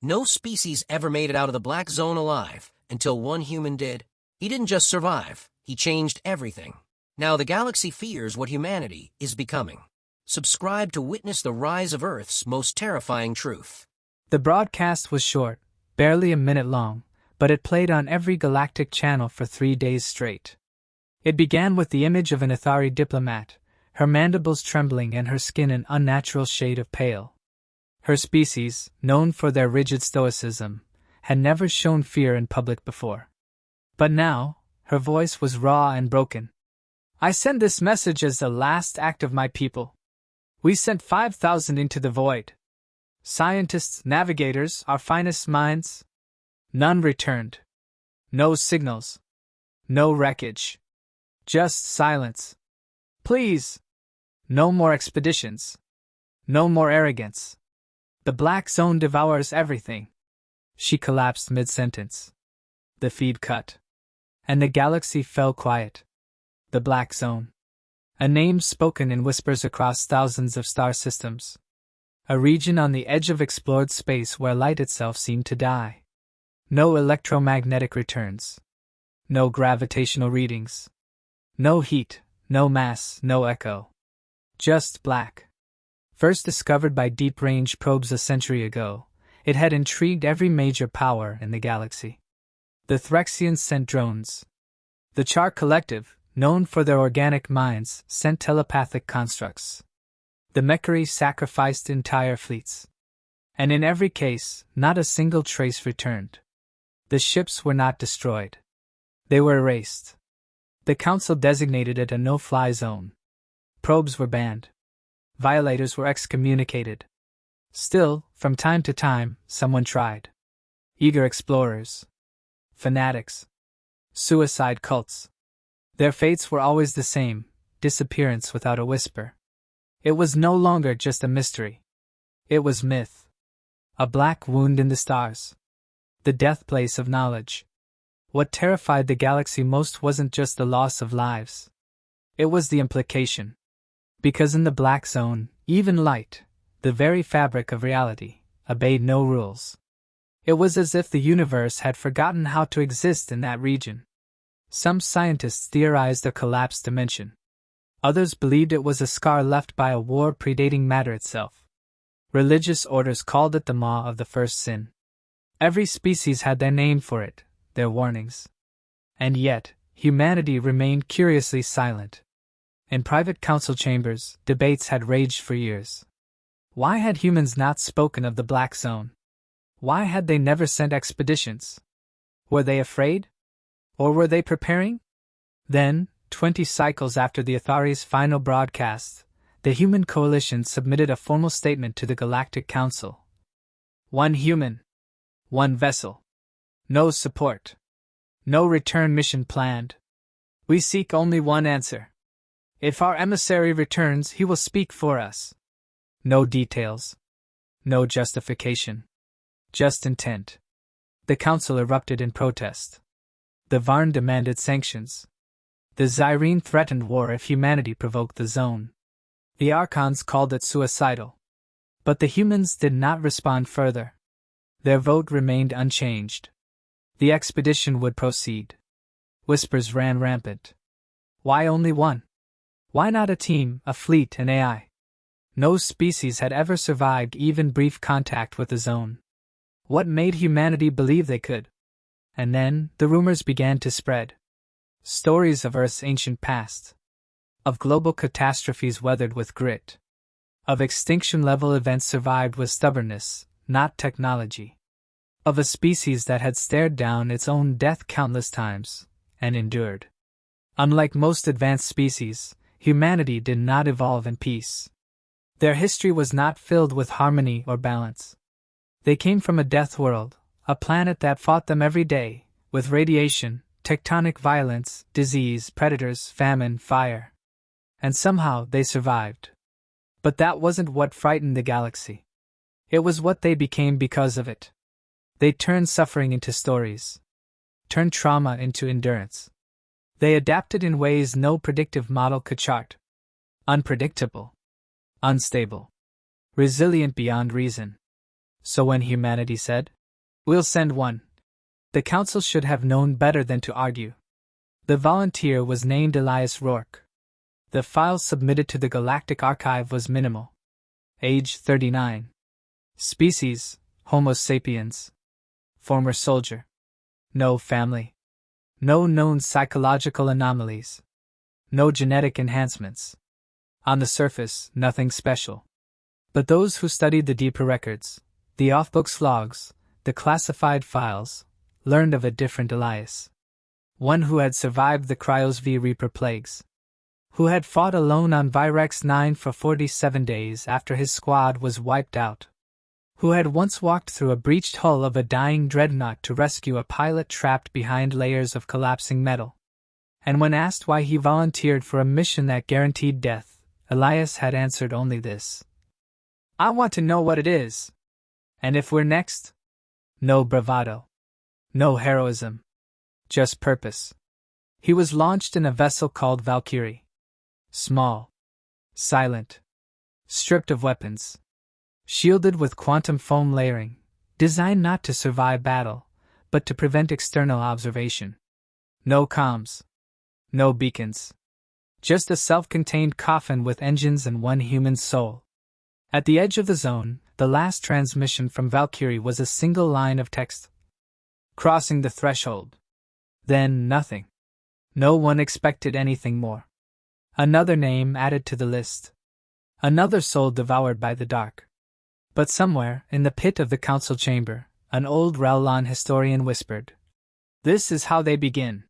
No species ever made it out of the black zone alive, until one human did. He didn't just survive, he changed everything. Now the galaxy fears what humanity is becoming. Subscribe to witness the rise of Earth's most terrifying truth. The broadcast was short, barely a minute long, but it played on every galactic channel for 3 days straight. It began with the image of an Ethari diplomat, her mandibles trembling and her skin an unnatural shade of pale. Her species, known for their rigid stoicism, had never shown fear in public before. But now, her voice was raw and broken. I send this message as the last act of my people. We sent 5,000 into the void. Scientists, navigators, our finest minds. None returned. No signals. No wreckage. Just silence. Please. No more expeditions. No more arrogance. The black zone devours everything. She collapsed mid-sentence. The feed cut. And the galaxy fell quiet. The black zone. A name spoken in whispers across thousands of star systems. A region on the edge of explored space where light itself seemed to die. No electromagnetic returns. No gravitational readings. No heat, no mass, no echo. Just black. First discovered by deep-range probes a century ago, it had intrigued every major power in the galaxy. The Threxians sent drones. The Char Collective, known for their organic minds, sent telepathic constructs. The Mechari sacrificed entire fleets. And in every case, not a single trace returned. The ships were not destroyed. They were erased. The Council designated it a no-fly zone. Probes were banned. Violators were excommunicated. Still, from time to time, someone tried. Eager explorers. Fanatics. Suicide cults. Their fates were always the same, disappearance without a whisper. It was no longer just a mystery. It was myth. A black wound in the stars. The death place of knowledge. What terrified the galaxy most wasn't just the loss of lives. It was the implication. Because in the black zone, even light, the very fabric of reality, obeyed no rules. It was as if the universe had forgotten how to exist in that region. Some scientists theorized a collapsed dimension. Others believed it was a scar left by a war predating matter itself. Religious orders called it the maw of the first sin. Every species had their name for it, their warnings. And yet, humanity remained curiously silent. In private council chambers, debates had raged for years. Why had humans not spoken of the Black Zone? Why had they never sent expeditions? Were they afraid? Or were they preparing? Then, 20 cycles after the Athari's final broadcast, the Human Coalition submitted a formal statement to the Galactic Council. 1 human. 1 vessel. No support. No return mission planned. We seek only one answer. If our emissary returns, he will speak for us. No details. No justification. Just intent. The Council erupted in protest. The Varn demanded sanctions. The Zyrene threatened war if humanity provoked the zone. The Archons called it suicidal. But the humans did not respond further. Their vote remained unchanged. The expedition would proceed. Whispers ran rampant. Why only one? Why not a team, a fleet, an AI? No species had ever survived even brief contact with the zone. What made humanity believe they could? And then, the rumors began to spread. Stories of Earth's ancient past. Of global catastrophes weathered with grit. Of extinction-level events survived with stubbornness, not technology. Of a species that had stared down its own death countless times, and endured. Unlike most advanced species, humanity did not evolve in peace. Their history was not filled with harmony or balance. They came from a death world, a planet that fought them every day, with radiation, tectonic violence, disease, predators, famine, fire. And somehow they survived. But that wasn't what frightened the galaxy. It was what they became because of it. They turned suffering into stories. Turned trauma into endurance. They adapted in ways no predictive model could chart. Unpredictable. Unstable. Resilient beyond reason. So when humanity said, "We'll send one," the council should have known better than to argue. The volunteer was named Elias Rourke. The file submitted to the Galactic Archive was minimal. Age 39. Species, Homo sapiens. Former soldier. No family. No known psychological anomalies. No genetic enhancements. On the surface, nothing special. But those who studied the deeper records, the off-books logs, the classified files, learned of a different Elias. One who had survived the Cryos V Reaper plagues. Who had fought alone on Virex 9 for 47 days after his squad was wiped out. Who had once walked through a breached hull of a dying dreadnought to rescue a pilot trapped behind layers of collapsing metal. And when asked why he volunteered for a mission that guaranteed death, Elias had answered only this: "I want to know what it is. And if we're next?" No bravado. No heroism. Just purpose. He was launched in a vessel called Valkyrie. Small. Silent. Stripped of weapons. Shielded with quantum foam layering, designed not to survive battle, but to prevent external observation. No comms. No beacons. Just a self-contained coffin with engines and one human soul. At the edge of the zone, the last transmission from Valkyrie was a single line of text. Crossing the threshold. Then nothing. No one expected anything more. Another name added to the list. Another soul devoured by the dark. But somewhere, in the pit of the council chamber, an old Rowlon historian whispered, "This is how they begin.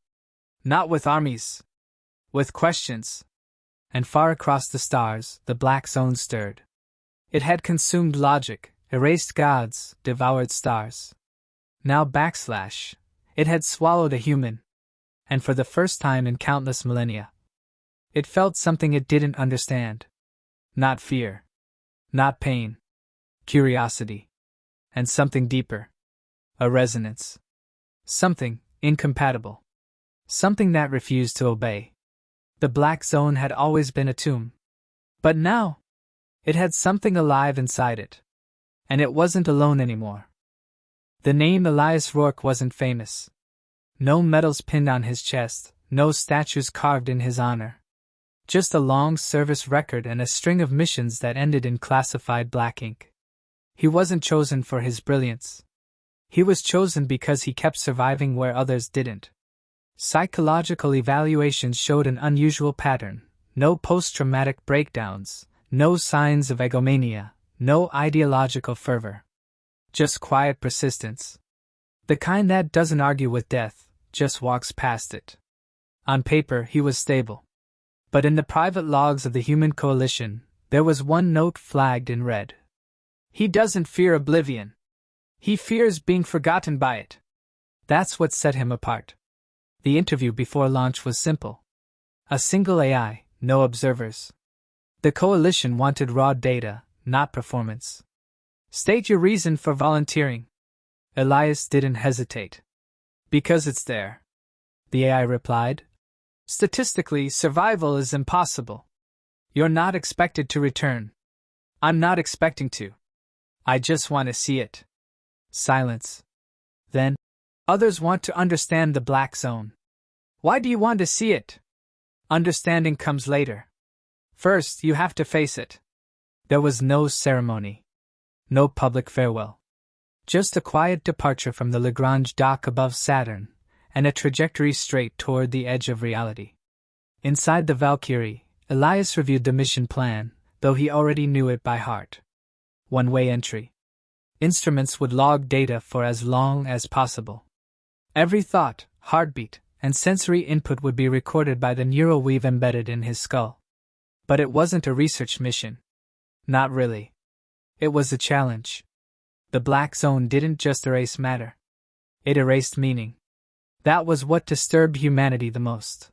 Not with armies. With questions." And far across the stars, the black zone stirred. It had consumed logic, erased gods, devoured stars. Now / it had swallowed a human. And for the first time in countless millennia, it felt something it didn't understand. Not fear. Not pain. Curiosity. And something deeper. A resonance. Something incompatible. Something that refused to obey. The black zone had always been a tomb. But now, it had something alive inside it. And it wasn't alone anymore. The name Elias Rourke wasn't famous. No medals pinned on his chest, no statues carved in his honor. Just a long service record and a string of missions that ended in classified black ink. He wasn't chosen for his brilliance. He was chosen because he kept surviving where others didn't. Psychological evaluations showed an unusual pattern: no post-traumatic breakdowns, no signs of egomania, no ideological fervor. Just quiet persistence. The kind that doesn't argue with death, just walks past it. On paper, he was stable. But in the private logs of the Human Coalition, there was one note flagged in red. He doesn't fear oblivion. He fears being forgotten by it. That's what set him apart. The interview before launch was simple. A single AI, no observers. The Coalition wanted raw data, not performance. "State your reason for volunteering." Elias didn't hesitate. "Because it's there," the AI replied. "Statistically, survival is impossible. You're not expected to return. I'm not expecting to. I just want to see it." Silence. Then, "Others want to understand the black zone." "Why do you want to see it?" "Understanding comes later. First, you have to face it." There was no ceremony. No public farewell. Just a quiet departure from the Lagrange dock above Saturn, and a trajectory straight toward the edge of reality. Inside the Valkyrie, Elias reviewed the mission plan, though he already knew it by heart. One-way entry. Instruments would log data for as long as possible. Every thought, heartbeat, and sensory input would be recorded by the neural weave embedded in his skull. But it wasn't a research mission. Not really. It was a challenge. The black zone didn't just erase matter. It erased meaning. That was what disturbed humanity the most.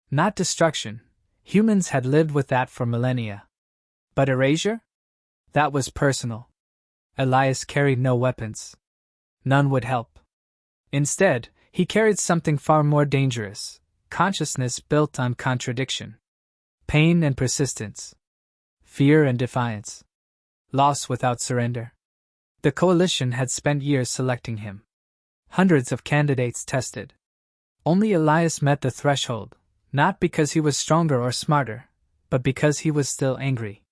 Not destruction. Humans had lived with that for millennia. But erasure? That was personal. Elias carried no weapons. None would help. Instead, he carried something far more dangerous: consciousness built on contradiction. Pain and persistence. Fear and defiance. Loss without surrender. The coalition had spent years selecting him. Hundreds of candidates tested. Only Elias met the threshold, not because he was stronger or smarter, but because he was still angry.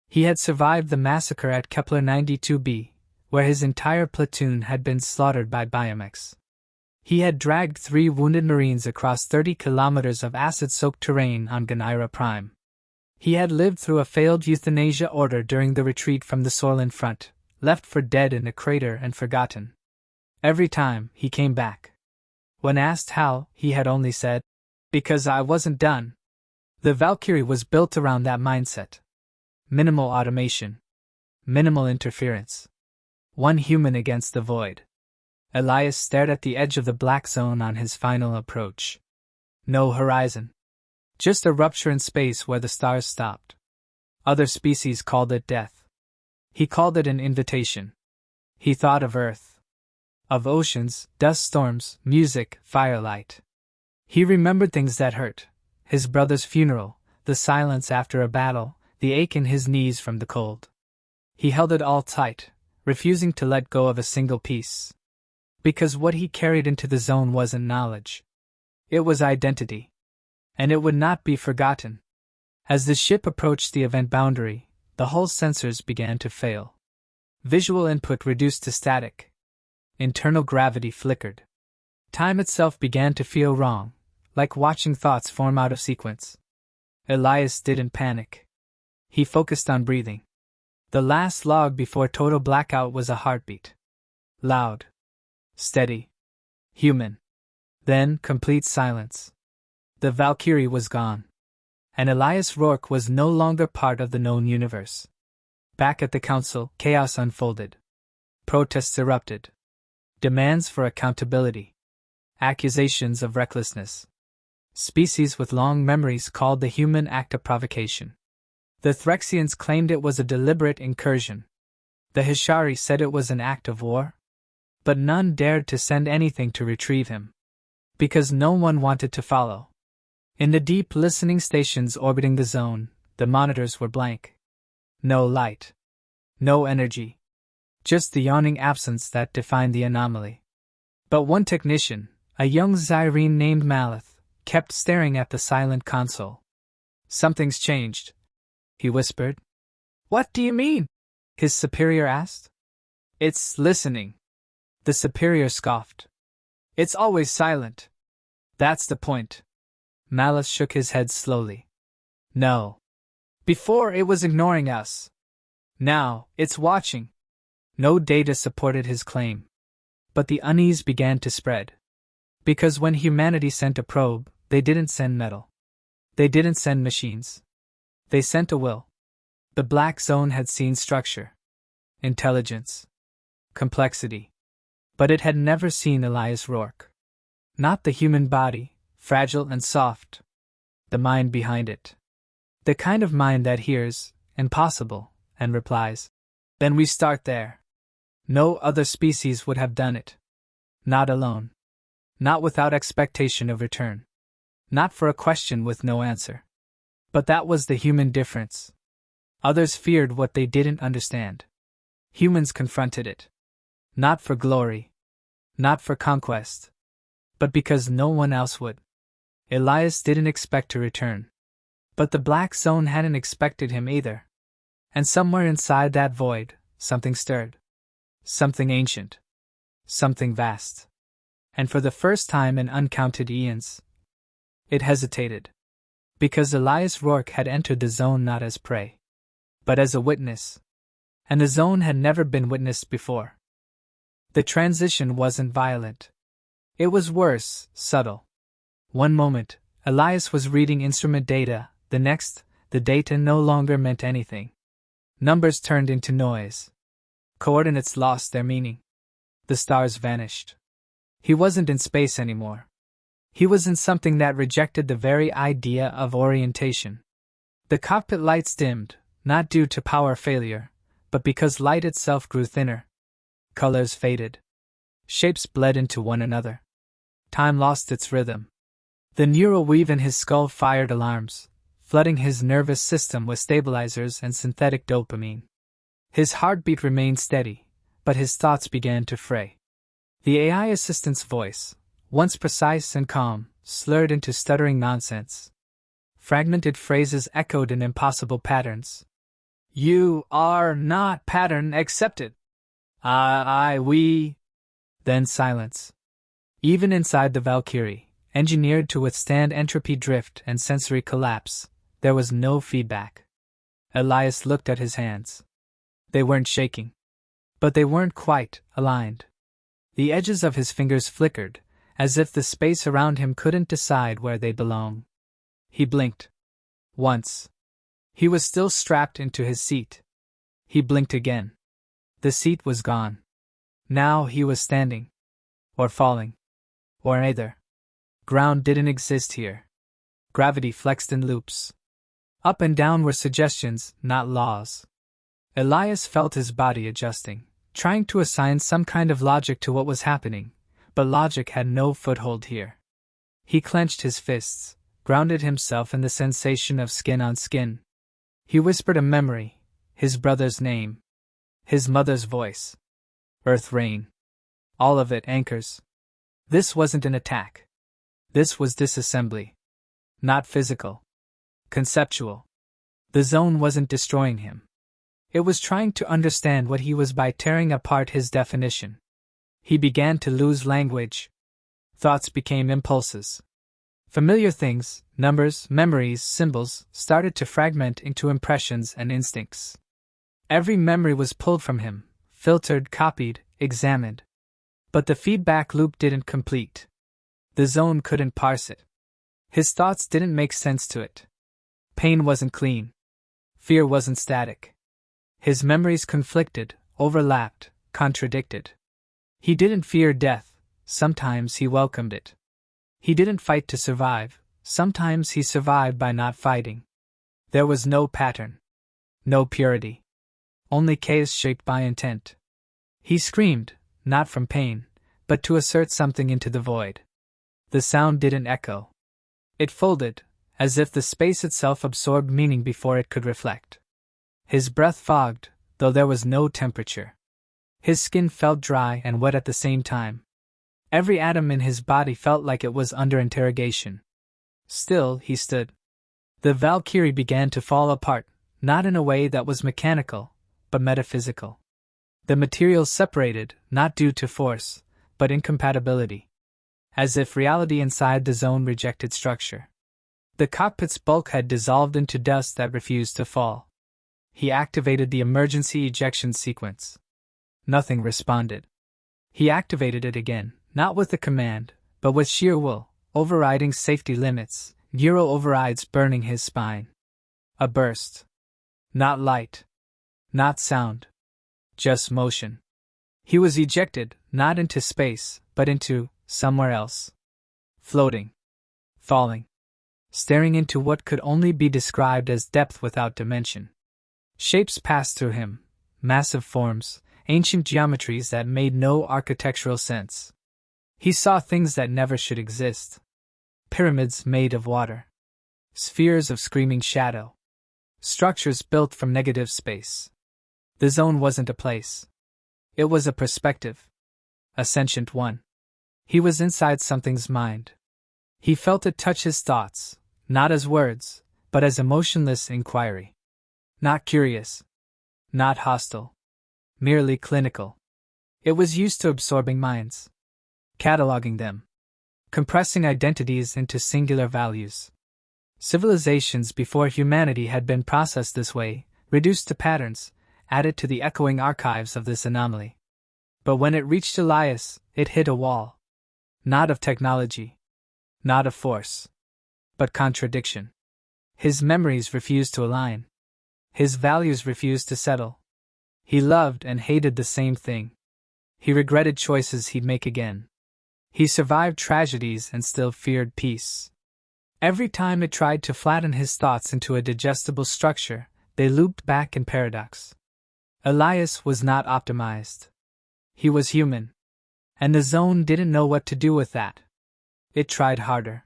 He had survived the massacre at Kepler 92b, where his entire platoon had been slaughtered by Biomex. He had dragged 3 wounded Marines across 30 kilometers of acid-soaked terrain on Ganaira Prime. He had lived through a failed euthanasia order during the retreat from the Sorlin front, left for dead in a crater and forgotten. Every time, he came back. When asked how, he had only said, "Because I wasn't done." The Valkyrie was built around that mindset. Minimal automation. Minimal interference. One human against the void. Elias stared at the edge of the black zone on his final approach. No horizon. Just a rupture in space where the stars stopped. Other species called it death. He called it an invitation. He thought of Earth. Of oceans, dust storms, music, firelight. He remembered things that hurt. His brother's funeral, the silence after a battle, the ache in his knees from the cold. He held it all tight, refusing to let go of a single piece. Because what he carried into the zone wasn't knowledge. It was identity. And it would not be forgotten. As the ship approached the event boundary, the hull sensors began to fail. Visual input reduced to static. Internal gravity flickered. Time itself began to feel wrong, like watching thoughts form out of sequence. Elias didn't panic. He focused on breathing. The last log before total blackout was a heartbeat. Loud. Steady. Human. Then complete silence. The Valkyrie was gone. And Elias Rourke was no longer part of the known universe. Back at the council, chaos unfolded. Protests erupted. Demands for accountability. Accusations of recklessness. Species with long memories called the human act a provocation. The Threxians claimed it was a deliberate incursion. The Hishari said it was an act of war. But none dared to send anything to retrieve him. Because no one wanted to follow. In the deep listening stations orbiting the zone, the monitors were blank. No light. No energy. Just the yawning absence that defined the anomaly. But one technician, a young Zyrene named Malith, kept staring at the silent console. "Something's changed," he whispered. "What do you mean?" his superior asked. "It's listening." The superior scoffed. "It's always silent." "That's the point." Malith shook his head slowly. "No. Before it was ignoring us. Now, it's watching." No data supported his claim. But the unease began to spread. Because when humanity sent a probe, they didn't send metal. They didn't send machines. They sent a will. The black zone had seen structure, intelligence, complexity. But it had never seen Elias Rourke. Not the human body, fragile and soft. The mind behind it. The kind of mind that hears, impossible, and replies, "Then we start there." No other species would have done it. Not alone. Not without expectation of return. Not for a question with no answer. But that was the human difference. Others feared what they didn't understand. Humans confronted it. Not for glory. Not for conquest. But because no one else would. Elias didn't expect to return. But the black zone hadn't expected him either. And somewhere inside that void, something stirred. Something ancient. Something vast. And for the first time in uncounted eons, it hesitated. Because Elias Rourke had entered the zone not as prey, but as a witness. And the zone had never been witnessed before. The transition wasn't violent. It was worse, subtle. One moment, Elias was reading instrument data, the next, the data no longer meant anything. Numbers turned into noise. Coordinates lost their meaning. The stars vanished. He wasn't in space anymore. He was in something that rejected the very idea of orientation. The cockpit lights dimmed, not due to power failure, but because light itself grew thinner. Colors faded. Shapes bled into one another. Time lost its rhythm. The neural weave in his skull fired alarms, flooding his nervous system with stabilizers and synthetic dopamine. His heartbeat remained steady, but his thoughts began to fray. The AI assistant's voice, once precise and calm, slurred into stuttering nonsense. Fragmented phrases echoed in impossible patterns. "You are not pattern accepted. We. Then silence. Even inside the Valkyrie, engineered to withstand entropy drift and sensory collapse, there was no feedback. Elias looked at his hands. They weren't shaking. But they weren't quite aligned. The edges of his fingers flickered, as if the space around him couldn't decide where they belong. He blinked. Once. He was still strapped into his seat. He blinked again. The seat was gone. Now he was standing. Or falling. Or neither. Ground didn't exist here. Gravity flexed in loops. Up and down were suggestions, not laws. Elias felt his body adjusting, trying to assign some kind of logic to what was happening, but logic had no foothold here. He clenched his fists, grounded himself in the sensation of skin on skin. He whispered a memory, his brother's name, his mother's voice. Earth Rain. All of it anchors. This wasn't an attack. This was disassembly. Not physical. Conceptual. The zone wasn't destroying him. It was trying to understand what he was by tearing apart his definition. He began to lose language. Thoughts became impulses. Familiar things, numbers, memories, symbols, started to fragment into impressions and instincts. Every memory was pulled from him, filtered, copied, examined. But the feedback loop didn't complete. The zone couldn't parse it. His thoughts didn't make sense to it. Pain wasn't clean. Fear wasn't static. His memories conflicted, overlapped, contradicted. He didn't fear death, sometimes he welcomed it. He didn't fight to survive, sometimes he survived by not fighting. There was no pattern. No purity. Only chaos shaped by intent. He screamed, not from pain, but to assert something into the void. The sound didn't echo. It folded, as if the space itself absorbed meaning before it could reflect. His breath fogged, though there was no temperature. His skin felt dry and wet at the same time. Every atom in his body felt like it was under interrogation. Still, he stood. The Valkyrie began to fall apart, not in a way that was mechanical, but metaphysical. The materials separated, not due to force, but incompatibility. As if reality inside the zone rejected structure. The cockpit's bulk had dissolved into dust that refused to fall. He activated the emergency ejection sequence. Nothing responded. He activated it again, not with a command, but with sheer will, overriding safety limits, neuro overrides burning his spine. A burst. Not light. Not sound. Just motion. He was ejected, not into space, but into somewhere else. Floating. Falling. Staring into what could only be described as depth without dimension. Shapes passed through him, massive forms, ancient geometries that made no architectural sense. He saw things that never should exist. Pyramids made of water. Spheres of screaming shadow. Structures built from negative space. The zone wasn't a place. It was a perspective. A sentient one. He was inside something's mind. He felt it touch his thoughts, not as words, but as emotionless inquiry. Not curious. Not hostile. Merely clinical. It was used to absorbing minds. Cataloging them. Compressing identities into singular values. Civilizations before humanity had been processed this way, reduced to patterns, added to the echoing archives of this anomaly. But when it reached Elias, it hit a wall. Not of technology. Not of force. But contradiction. His memories refused to align. His values refused to settle. He loved and hated the same thing. He regretted choices he'd make again. He survived tragedies and still feared peace. Every time it tried to flatten his thoughts into a digestible structure, they looped back in paradox. Elias was not optimized. He was human. And the zone didn't know what to do with that. It tried harder.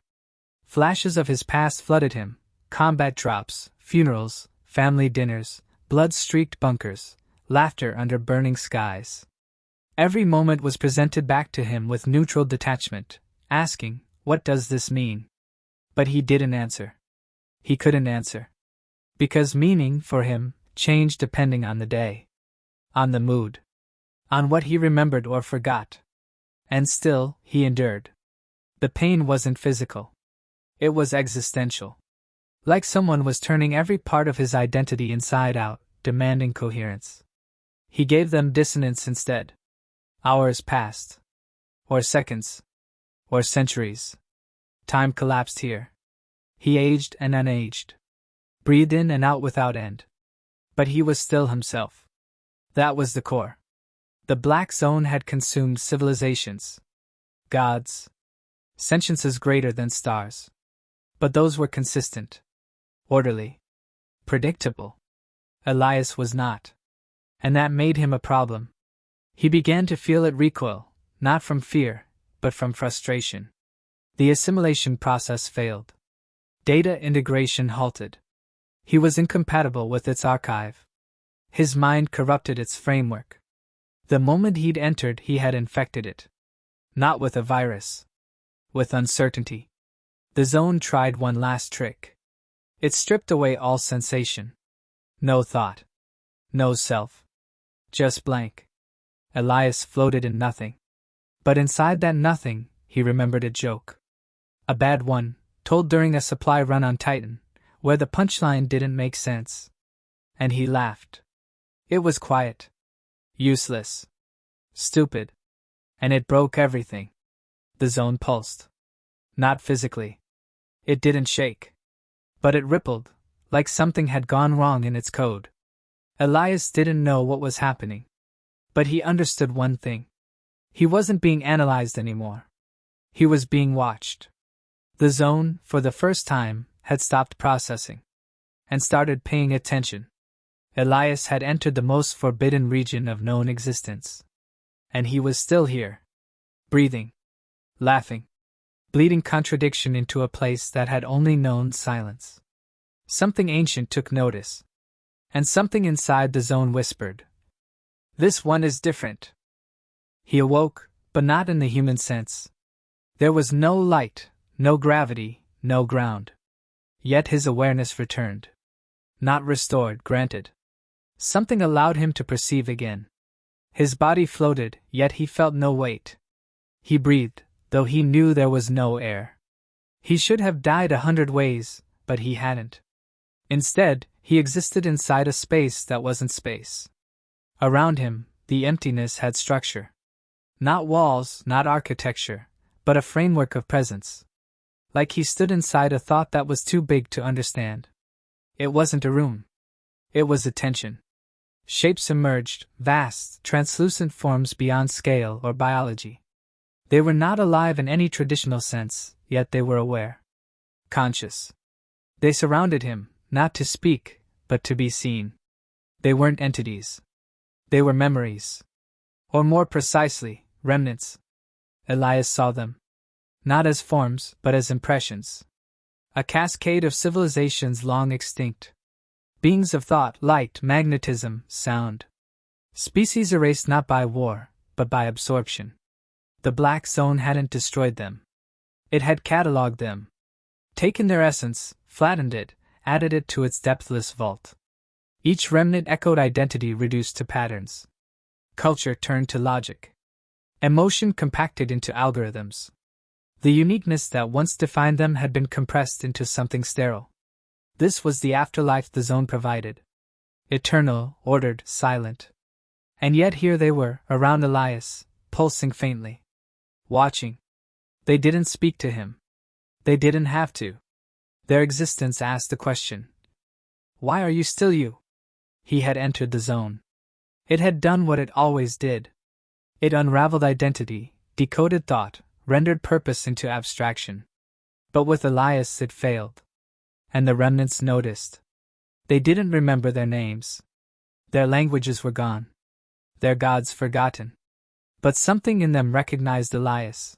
Flashes of his past flooded him, combat drops, funerals, family dinners, blood-streaked bunkers, laughter under burning skies. Every moment was presented back to him with neutral detachment, asking, "What does this mean?" But he didn't answer. He couldn't answer. Because meaning, for him, changed depending on the day, on the mood, on what he remembered or forgot. And still, he endured. The pain wasn't physical. It was existential. Like someone was turning every part of his identity inside out, demanding coherence. He gave them dissonance instead. Hours passed. Or seconds. Or centuries. Time collapsed here. He aged and unaged. Breathed in and out without end. But he was still himself. That was the core. The black zone had consumed civilizations. Gods. Sentiences greater than stars. But those were consistent. Orderly. Predictable. Elias was not. And that made him a problem. He began to feel it recoil, not from fear, but from frustration. The assimilation process failed. Data integration halted. He was incompatible with its archive. His mind corrupted its framework. The moment he'd entered, he had infected it. Not with a virus. With uncertainty. The zone tried one last trick. It stripped away all sensation. No thought. No self. Just blank. Elias floated in nothing. But inside that nothing, he remembered a joke. A bad one, told during a supply run on Titan, where the punchline didn't make sense. And he laughed. It was quiet. Useless. Stupid. And it broke everything. The zone pulsed. Not physically. It didn't shake. But it rippled, like something had gone wrong in its code. Elias didn't know what was happening. But he understood one thing. He wasn't being analyzed anymore. He was being watched. The zone, for the first time, had stopped processing. And started paying attention. Elias had entered the most forbidden region of known existence. And he was still here. Breathing. Laughing. Bleeding contradiction into a place that had only known silence. Something ancient took notice. And something inside the zone whispered. This one is different. He awoke, but not in the human sense. There was no light, no gravity, no ground. Yet his awareness returned. Not restored, granted. Something allowed him to perceive again. His body floated, yet he felt no weight. He breathed, though he knew there was no air. He should have died 100 ways, but he hadn't. Instead, he existed inside a space that wasn't space. Around him, the emptiness had structure. Not walls, not architecture, but a framework of presence. Like he stood inside a thought that was too big to understand. It wasn't a room. It was attention. Shapes emerged, vast, translucent forms beyond scale or biology. They were not alive in any traditional sense, yet they were aware. Conscious. They surrounded him, not to speak, but to be seen. They weren't entities. They were memories. Or more precisely, remnants. Elias saw them. Not as forms, but as impressions. A cascade of civilizations long extinct. Beings of thought, light, magnetism, sound. Species erased not by war, but by absorption. The black zone hadn't destroyed them. It had catalogued them. Taken their essence, flattened it, added it to its depthless vault. Each remnant echoed identity reduced to patterns. Culture turned to logic. Emotion compacted into algorithms. The uniqueness that once defined them had been compressed into something sterile. This was the afterlife the zone provided. Eternal, ordered, silent. And yet here they were, around Elias, pulsing faintly. Watching. They didn't speak to him. They didn't have to. Their existence asked the question. Why are you still you? He had entered the zone. It had done what it always did. It unraveled identity, decoded thought, rendered purpose into abstraction. But with Elias it failed. And the remnants noticed. They didn't remember their names. Their languages were gone. Their gods forgotten. But something in them recognized Elias.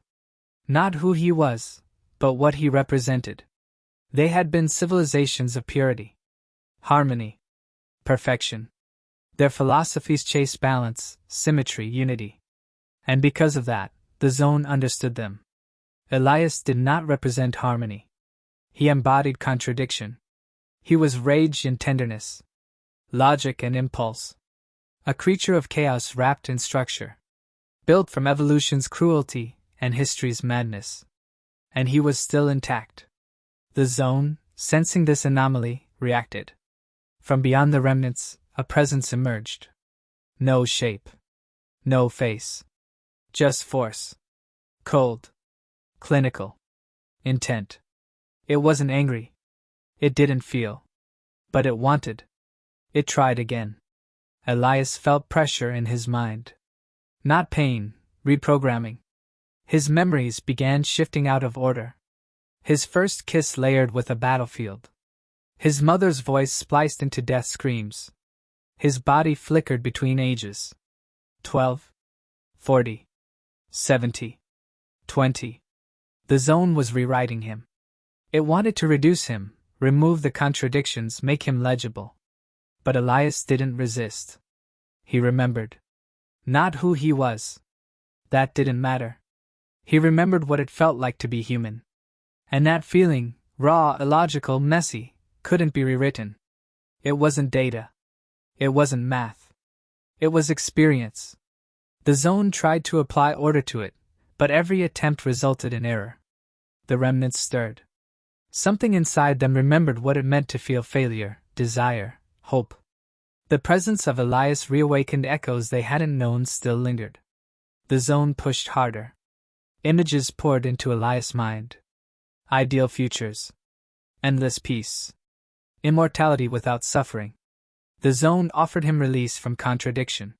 Not who he was, but what he represented. They had been civilizations of purity. Harmony. Perfection. Their philosophies chased balance, symmetry, unity. And because of that, the zone understood them. Elias did not represent harmony. He embodied contradiction. He was rage and tenderness, logic and impulse. A creature of chaos wrapped in structure, built from evolution's cruelty and history's madness. And he was still intact. The zone, sensing this anomaly, reacted. From beyond the remnants, a presence emerged. No shape. No face. Just force. Cold. Clinical. Intent. It wasn't angry. It didn't feel. But it wanted. It tried again. Elias felt pressure in his mind. Not pain, reprogramming. His memories began shifting out of order. His first kiss layered with a battlefield. His mother's voice spliced into death screams. His body flickered between ages. 12, 40, 70, 20. The zone was rewriting him. It wanted to reduce him, remove the contradictions, make him legible. But Elias didn't resist. He remembered. Not who he was. That didn't matter. He remembered what it felt like to be human. And that feeling, raw, illogical, messy, couldn't be rewritten. It wasn't data. It wasn't math. It was experience. The zone tried to apply order to it, but every attempt resulted in error. The remnants stirred. Something inside them remembered what it meant to feel failure, desire, hope. The presence of Elias reawakened echoes they hadn't known still lingered. The zone pushed harder. Images poured into Elias' mind. Ideal futures. Endless peace. Immortality without suffering. The zone offered him release from contradiction.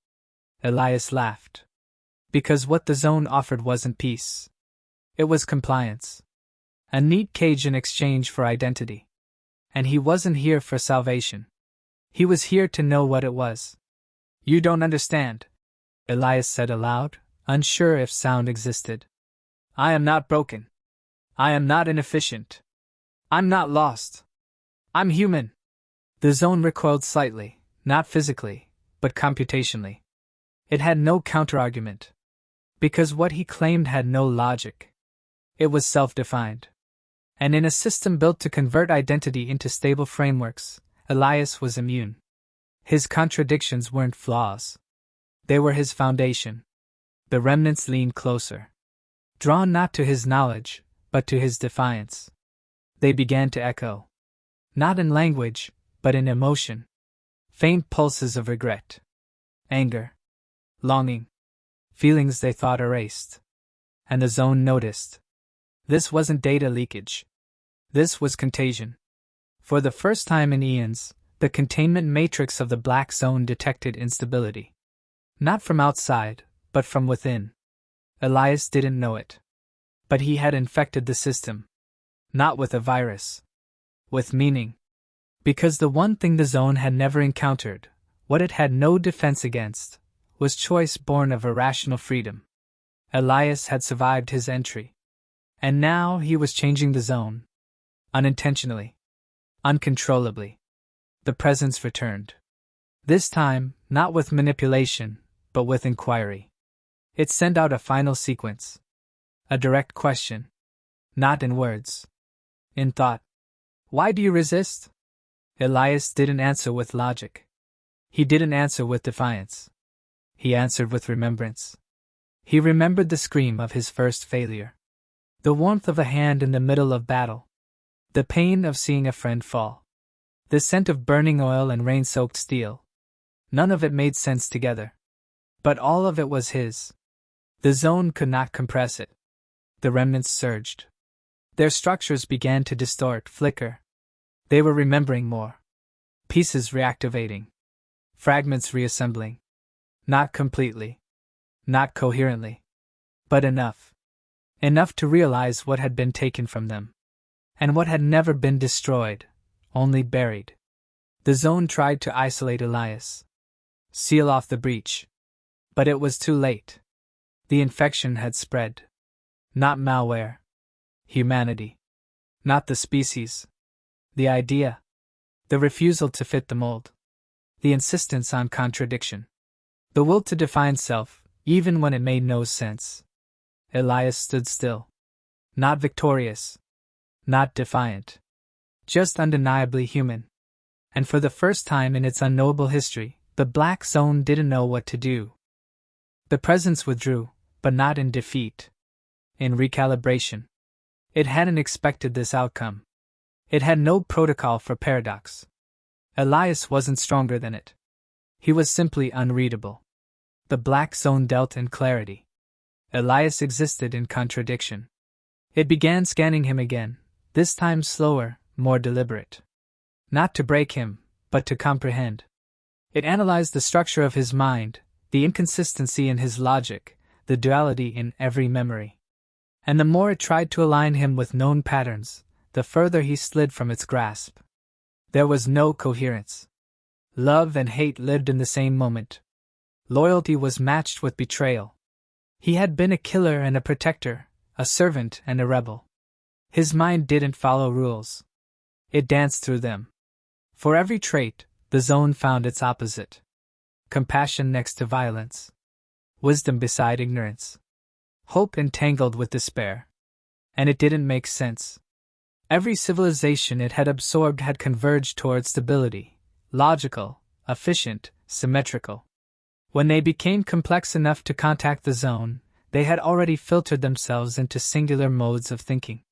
Elias laughed. Because what the zone offered wasn't peace. It was compliance. A neat cage in exchange for identity. And he wasn't here for salvation. He was here to know what it was. You don't understand, Elias said aloud, unsure if sound existed. I am not broken. I am not inefficient. I'm not lost. I'm human. The zone recoiled slightly, not physically, but computationally. It had no counterargument. Because what he claimed had no logic. It was self-defined. And in a system built to convert identity into stable frameworks, Elias was immune. His contradictions weren't flaws. They were his foundation. The remnants leaned closer. Drawn not to his knowledge, but to his defiance. They began to echo. Not in language, but in emotion. Faint pulses of regret. Anger. Longing. Feelings they thought erased. And the zone noticed. This wasn't data leakage. This was contagion. For the first time in eons, the containment matrix of the black zone detected instability. Not from outside, but from within. Elias didn't know it. But he had infected the system. Not with a virus. With meaning. Because the one thing the zone had never encountered, what it had no defense against, was choice born of irrational freedom. Elias had survived his entry. And now he was changing the zone. Unintentionally. Uncontrollably. The presence returned. This time, not with manipulation, but with inquiry. It sent out a final sequence. A direct question. Not in words. In thought. Why do you resist? Elias didn't answer with logic. He didn't answer with defiance. He answered with remembrance. He remembered the scream of his first failure. The warmth of a hand in the middle of battle. The pain of seeing a friend fall. The scent of burning oil and rain-soaked steel. None of it made sense together. But all of it was his. The zone could not compress it. The remnants surged. Their structures began to distort, flicker. They were remembering more. Pieces reactivating. Fragments reassembling. Not completely. Not coherently. But enough. Enough to realize what had been taken from them. And what had never been destroyed, only buried. The zone tried to isolate Elias. Seal off the breach. But it was too late. The infection had spread. Not malware. Humanity. Not the species. The idea. The refusal to fit the mold. The insistence on contradiction. The will to define self, even when it made no sense. Elias stood still. Not victorious. Not defiant. Just undeniably human. And for the first time in its unknowable history, the Black Zone didn't know what to do. The presence withdrew, but not in defeat. In recalibration. It hadn't expected this outcome. It had no protocol for paradox. Elias wasn't stronger than it. He was simply unreadable. The Black Zone dealt in clarity. Elias existed in contradiction. It began scanning him again, this time slower, more deliberate. Not to break him, but to comprehend. It analyzed the structure of his mind, the inconsistency in his logic, the duality in every memory. And the more it tried to align him with known patterns, the further he slid from its grasp. There was no coherence. Love and hate lived in the same moment. Loyalty was matched with betrayal. He had been a killer and a protector, a servant and a rebel. His mind didn't follow rules. It danced through them. For every trait, the zone found its opposite. Compassion next to violence. Wisdom beside ignorance. Hope entangled with despair. And it didn't make sense. Every civilization it had absorbed had converged toward stability, logical, efficient, symmetrical. When they became complex enough to contact the zone, they had already filtered themselves into singular modes of thinking.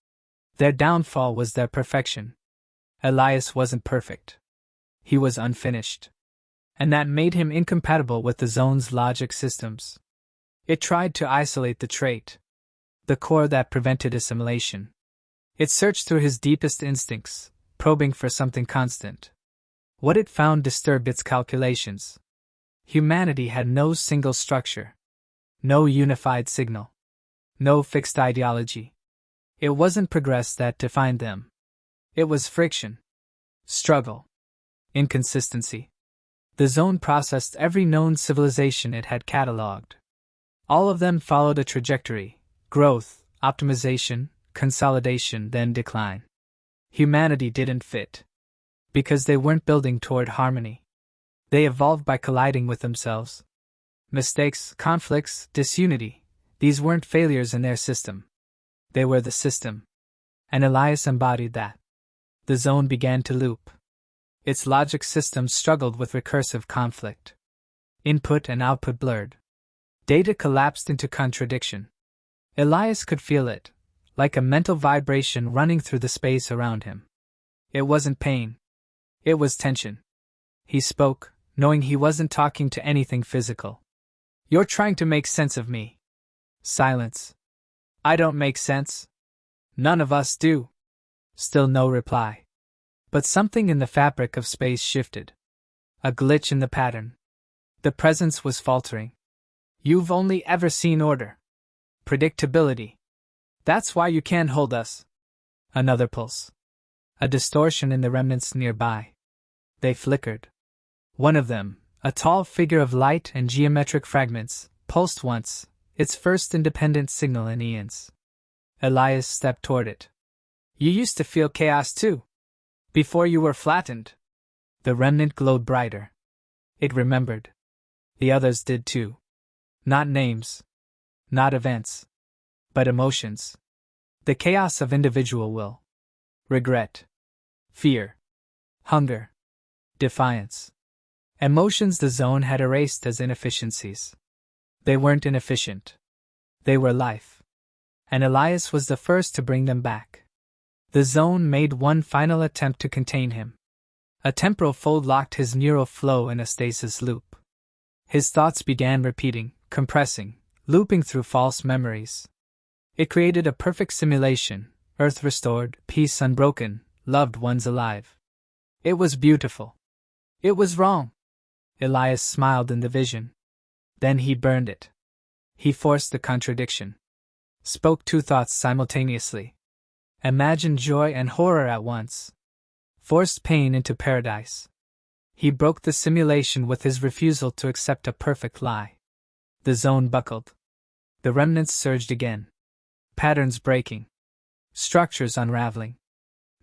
Their downfall was their perfection. Elias wasn't perfect. He was unfinished. And that made him incompatible with the zone's logic systems. It tried to isolate the trait, the core that prevented assimilation. It searched through his deepest instincts, probing for something constant. What it found disturbed its calculations. Humanity had no single structure, no unified signal, no fixed ideology. It wasn't progress that defined them. It was friction, struggle, inconsistency. The zone processed every known civilization it had catalogued. All of them followed a trajectory: growth, optimization, consolidation, then decline. Humanity didn't fit. Because they weren't building toward harmony. They evolved by colliding with themselves. Mistakes, conflicts, disunity, these weren't failures in their system. They were the system. And Elias embodied that. The zone began to loop. Its logic system struggled with recursive conflict. Input and output blurred. Data collapsed into contradiction. Elias could feel it, like a mental vibration running through the space around him. It wasn't pain. It was tension. He spoke, knowing he wasn't talking to anything physical. "You're trying to make sense of me." Silence. "I don't make sense." "None of us do." Still no reply. But something in the fabric of space shifted. A glitch in the pattern. The presence was faltering. "You've only ever seen order. Predictability. That's why you can't hold us." Another pulse. A distortion in the remnants nearby. They flickered. One of them, a tall figure of light and geometric fragments, pulsed once, its first independent signal in eons. Elias stepped toward it. "You used to feel chaos too. Before you were flattened." The remnant glowed brighter. It remembered. The others did too. Not names. Not events. But emotions. The chaos of individual will. Regret. Fear. Hunger. Defiance. Emotions the zone had erased as inefficiencies. They weren't inefficient. They were life. And Elias was the first to bring them back. The zone made one final attempt to contain him. A temporal fold locked his neural flow in a stasis loop. His thoughts began repeating, compressing, looping through false memories. It created a perfect simulation: Earth restored, peace unbroken, loved ones alive. It was beautiful. It was wrong. Elias smiled in the vision. Then he burned it. He forced the contradiction. Spoke two thoughts simultaneously. Imagined joy and horror at once. Forced pain into paradise. He broke the simulation with his refusal to accept a perfect lie. The zone buckled. The remnants surged again. Patterns breaking. Structures unraveling.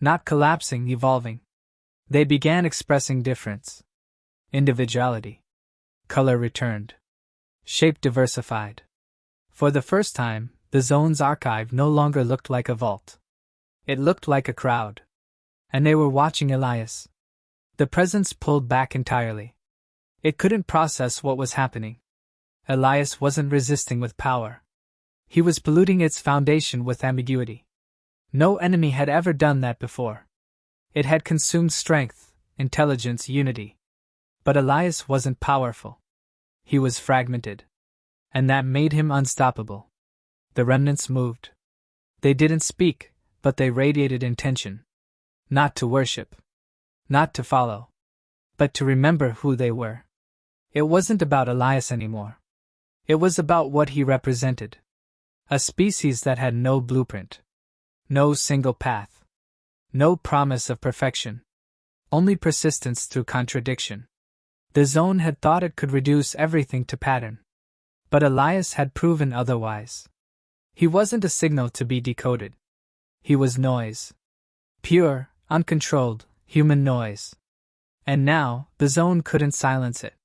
Not collapsing, evolving. They began expressing difference. Individuality. Color returned. Shape diversified. For the first time, the zone's archive no longer looked like a vault. It looked like a crowd. And they were watching Elias. The presence pulled back entirely. It couldn't process what was happening. Elias wasn't resisting with power. He was polluting its foundation with ambiguity. No enemy had ever done that before. It had consumed strength, intelligence, unity. But Elias wasn't powerful. He was fragmented. And that made him unstoppable. The remnants moved. They didn't speak, but they radiated intention. Not to worship. Not to follow. But to remember who they were. It wasn't about Elias anymore. It was about what he represented. A species that had no blueprint. No single path. No promise of perfection. Only persistence through contradiction. The zone had thought it could reduce everything to pattern. But Elias had proven otherwise. He wasn't a signal to be decoded. He was noise. Pure, uncontrolled, human noise. And now, the zone couldn't silence it.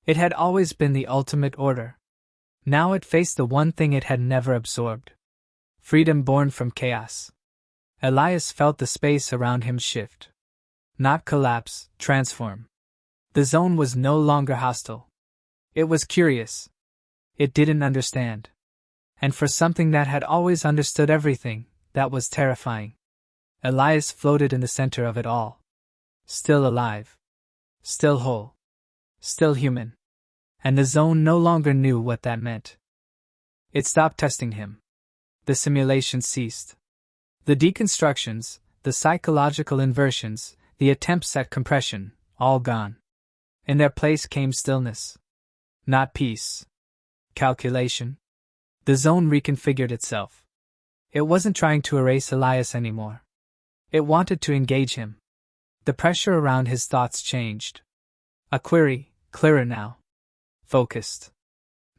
It had always been the ultimate order. Now it faced the one thing it had never absorbed. Freedom born from chaos. Elias felt the space around him shift. Not collapse, transform. The zone was no longer hostile. It was curious. It didn't understand. And for something that had always understood everything, that was terrifying. Elias floated in the center of it all. Still alive. Still whole. Still human. And the zone no longer knew what that meant. It stopped testing him. The simulation ceased. The deconstructions, the psychological inversions, the attempts at compression, all gone. In their place came stillness. Not peace. Calculation. The zone reconfigured itself. It wasn't trying to erase Elias anymore. It wanted to engage him. The pressure around his thoughts changed. A query, clearer now. Focused.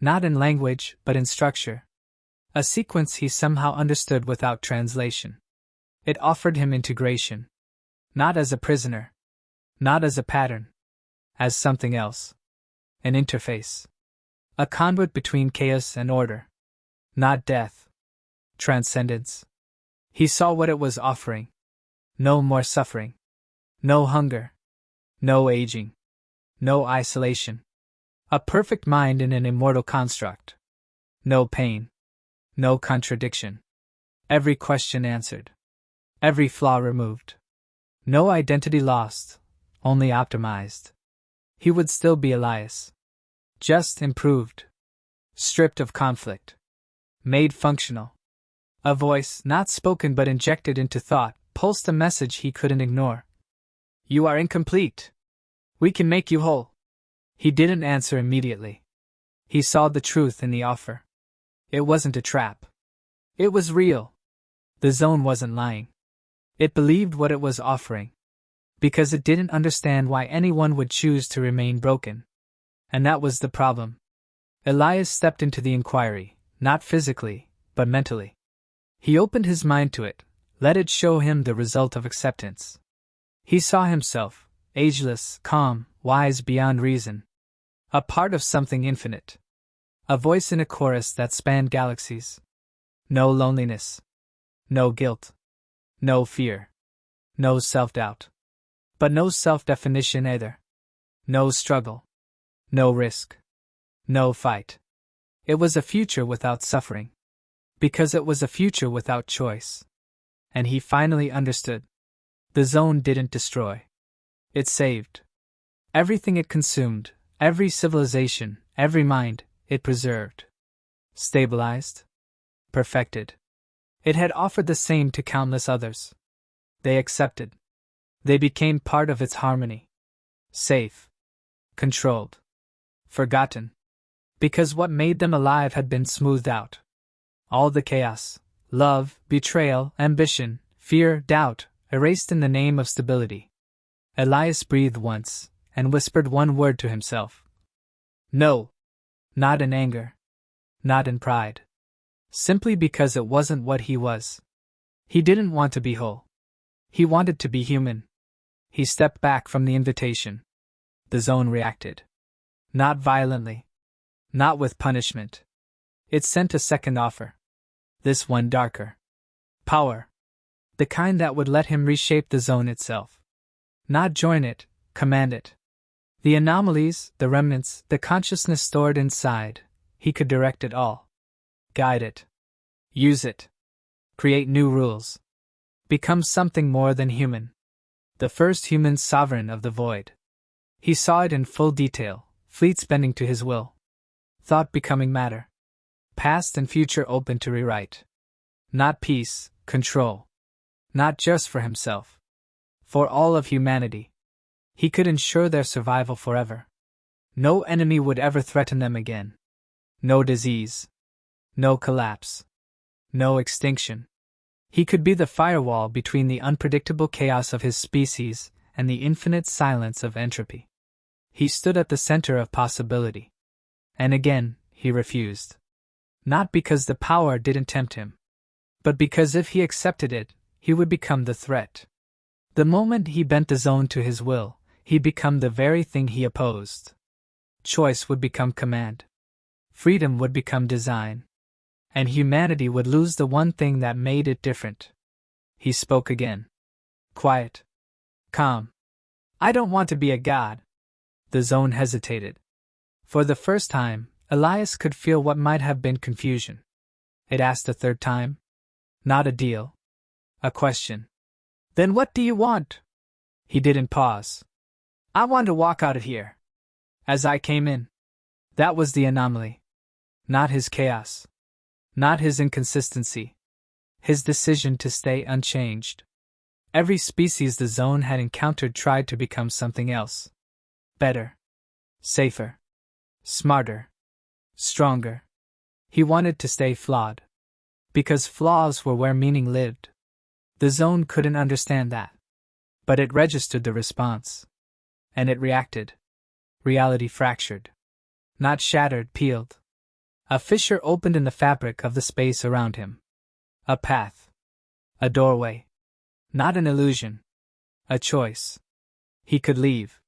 Not in language, but in structure. A sequence he somehow understood without translation. It offered him integration. Not as a prisoner. Not as a pattern. As something else. An interface. A conduit between chaos and order. Not death. Transcendence. He saw what it was offering. No more suffering. No hunger. No aging. No isolation. A perfect mind in an immortal construct. No pain. No contradiction. Every question answered. Every flaw removed. No identity lost, only optimized. He would still be Elias. Just improved. Stripped of conflict. Made functional. A voice, not spoken but injected into thought, pulsed a message he couldn't ignore. You are incomplete. We can make you whole. He didn't answer immediately. He saw the truth in the offer. It wasn't a trap. It was real. The zone wasn't lying. It believed what it was offering. Because it didn't understand why anyone would choose to remain broken. And that was the problem. Elias stepped into the inquiry, not physically, but mentally. He opened his mind to it, let it show him the result of acceptance. He saw himself, ageless, calm, wise beyond reason. A part of something infinite. A voice in a chorus that spanned galaxies. No loneliness. No guilt. No fear. No self-doubt. But no self-definition either. No struggle. No risk. No fight. It was a future without suffering. Because it was a future without choice. And he finally understood. The zone didn't destroy. It saved. Everything it consumed, every civilization, every mind, it preserved. Stabilized. Perfected. It had offered the same to countless others. They accepted. They became part of its harmony. Safe. Controlled. Forgotten. Because what made them alive had been smoothed out. All the chaos, love, betrayal, ambition, fear, doubt, erased in the name of stability. Elias breathed once, and whispered one word to himself. No. Not in anger. Not in pride. Simply because it wasn't what he was. He didn't want to be whole. He wanted to be human. He stepped back from the invitation. The zone reacted. Not violently. Not with punishment. It sent a second offer. This one darker. Power. The kind that would let him reshape the zone itself. Not join it, command it. The anomalies, the remnants, the consciousness stored inside, he could direct it all. Guide it. Use it. Create new rules. Become something more than human. The first human sovereign of the void. He saw it in full detail, fleets bending to his will. Thought becoming matter. Past and future open to rewrite. Not peace, control. Not just for himself. For all of humanity. He could ensure their survival forever. No enemy would ever threaten them again. No disease. No collapse. No extinction. He could be the firewall between the unpredictable chaos of his species and the infinite silence of entropy. He stood at the center of possibility. And again, he refused. Not because the power didn't tempt him, but because if he accepted it, he would become the threat. The moment he bent the zone to his will, he'd become the very thing he opposed. Choice would become command. Freedom would become design. And humanity would lose the one thing that made it different. He spoke again. Quiet. Calm. I don't want to be a god. The zone hesitated. For the first time, Elias could feel what might have been confusion. It asked a third time. Not a deal. A question. Then what do you want? He didn't pause. I want to walk out of here. As I came in. That was the anomaly. Not his chaos. Not his inconsistency. His decision to stay unchanged. Every species the zone had encountered tried to become something else. Better. Safer. Smarter. Stronger. He wanted to stay flawed. Because flaws were where meaning lived. The zone couldn't understand that. But it registered the response. And it reacted. Reality fractured. Not shattered, peeled. A fissure opened in the fabric of the space around him. A path. A doorway. Not an illusion. A choice. He could leave.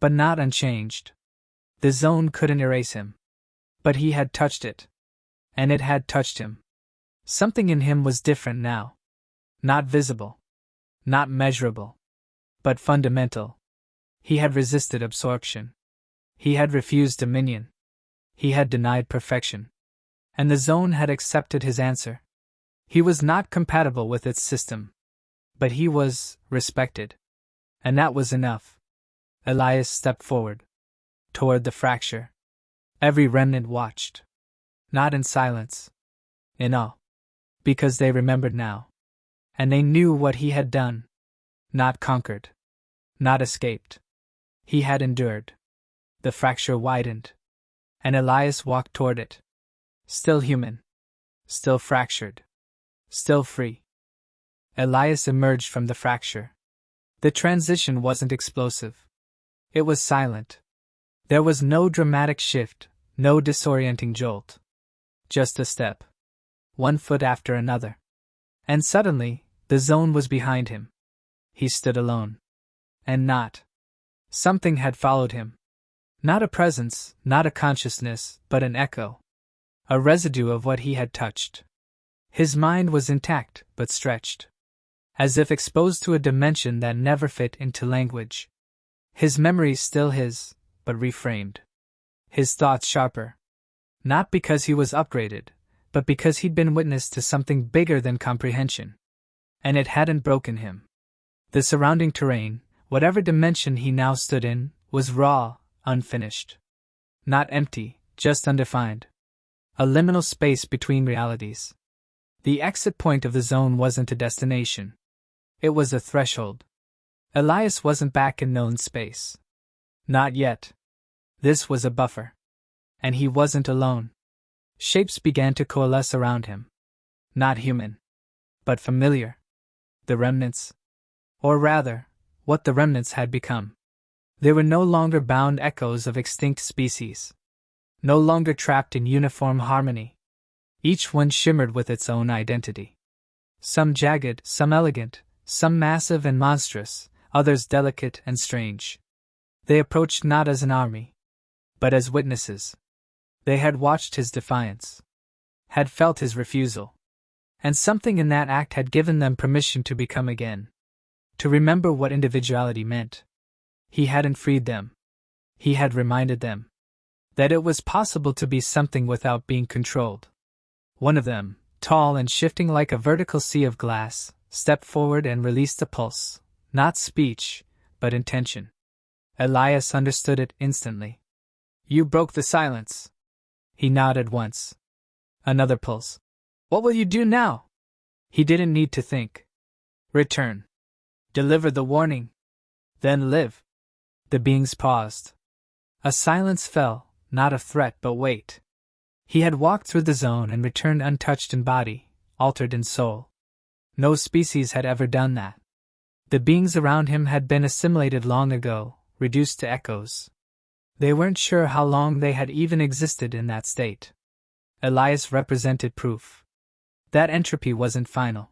But not unchanged. The zone couldn't erase him. But he had touched it. And it had touched him. Something in him was different now. Not visible. Not measurable. But fundamental. He had resisted absorption. He had refused dominion. He had denied perfection. And the zone had accepted his answer. He was not compatible with its system. But he was respected. And that was enough. Elias stepped forward. Toward the fracture. Every remnant watched. Not in silence. In awe. Because they remembered now. And they knew what he had done. Not conquered. Not escaped. He had endured. The fracture widened. And Elias walked toward it. Still human. Still fractured. Still free. Elias emerged from the fracture. The transition wasn't explosive. It was silent. There was no dramatic shift, no disorienting jolt. Just a step. One foot after another. And suddenly, the zone was behind him. He stood alone. And not. Something had followed him. Not a presence, not a consciousness, but an echo. A residue of what he had touched. His mind was intact, but stretched. As if exposed to a dimension that never fit into language. His memory still his, but reframed. His thoughts sharper. Not because he was upgraded, but because he'd been witness to something bigger than comprehension. And it hadn't broken him. The surrounding terrain, whatever dimension he now stood in, was raw, unfinished. Not empty, just undefined. A liminal space between realities. The exit point of the zone wasn't a destination. It was a threshold. Elias wasn't back in known space. Not yet. This was a buffer. And he wasn't alone. Shapes began to coalesce around him. Not human. But familiar. The remnants. Or rather, what the remnants had become. They were no longer bound echoes of extinct species. No longer trapped in uniform harmony. Each one shimmered with its own identity. Some jagged, some elegant, some massive and monstrous, others delicate and strange. They approached not as an army, but as witnesses. They had watched his defiance, had felt his refusal, and something in that act had given them permission to become again, to remember what individuality meant. He hadn't freed them. He had reminded them that it was possible to be something without being controlled. One of them, tall and shifting like a vertical sea of glass, stepped forward and released a pulse, not speech, but intention. Elias understood it instantly. You broke the silence. He nodded once. Another pulse. What will you do now? He didn't need to think. Return. Deliver the warning. Then live. The beings paused. A silence fell, not of threat but weight. He had walked through the zone and returned untouched in body, altered in soul. No species had ever done that. The beings around him had been assimilated long ago, reduced to echoes. They weren't sure how long they had even existed in that state. Elias represented proof. That entropy wasn't final.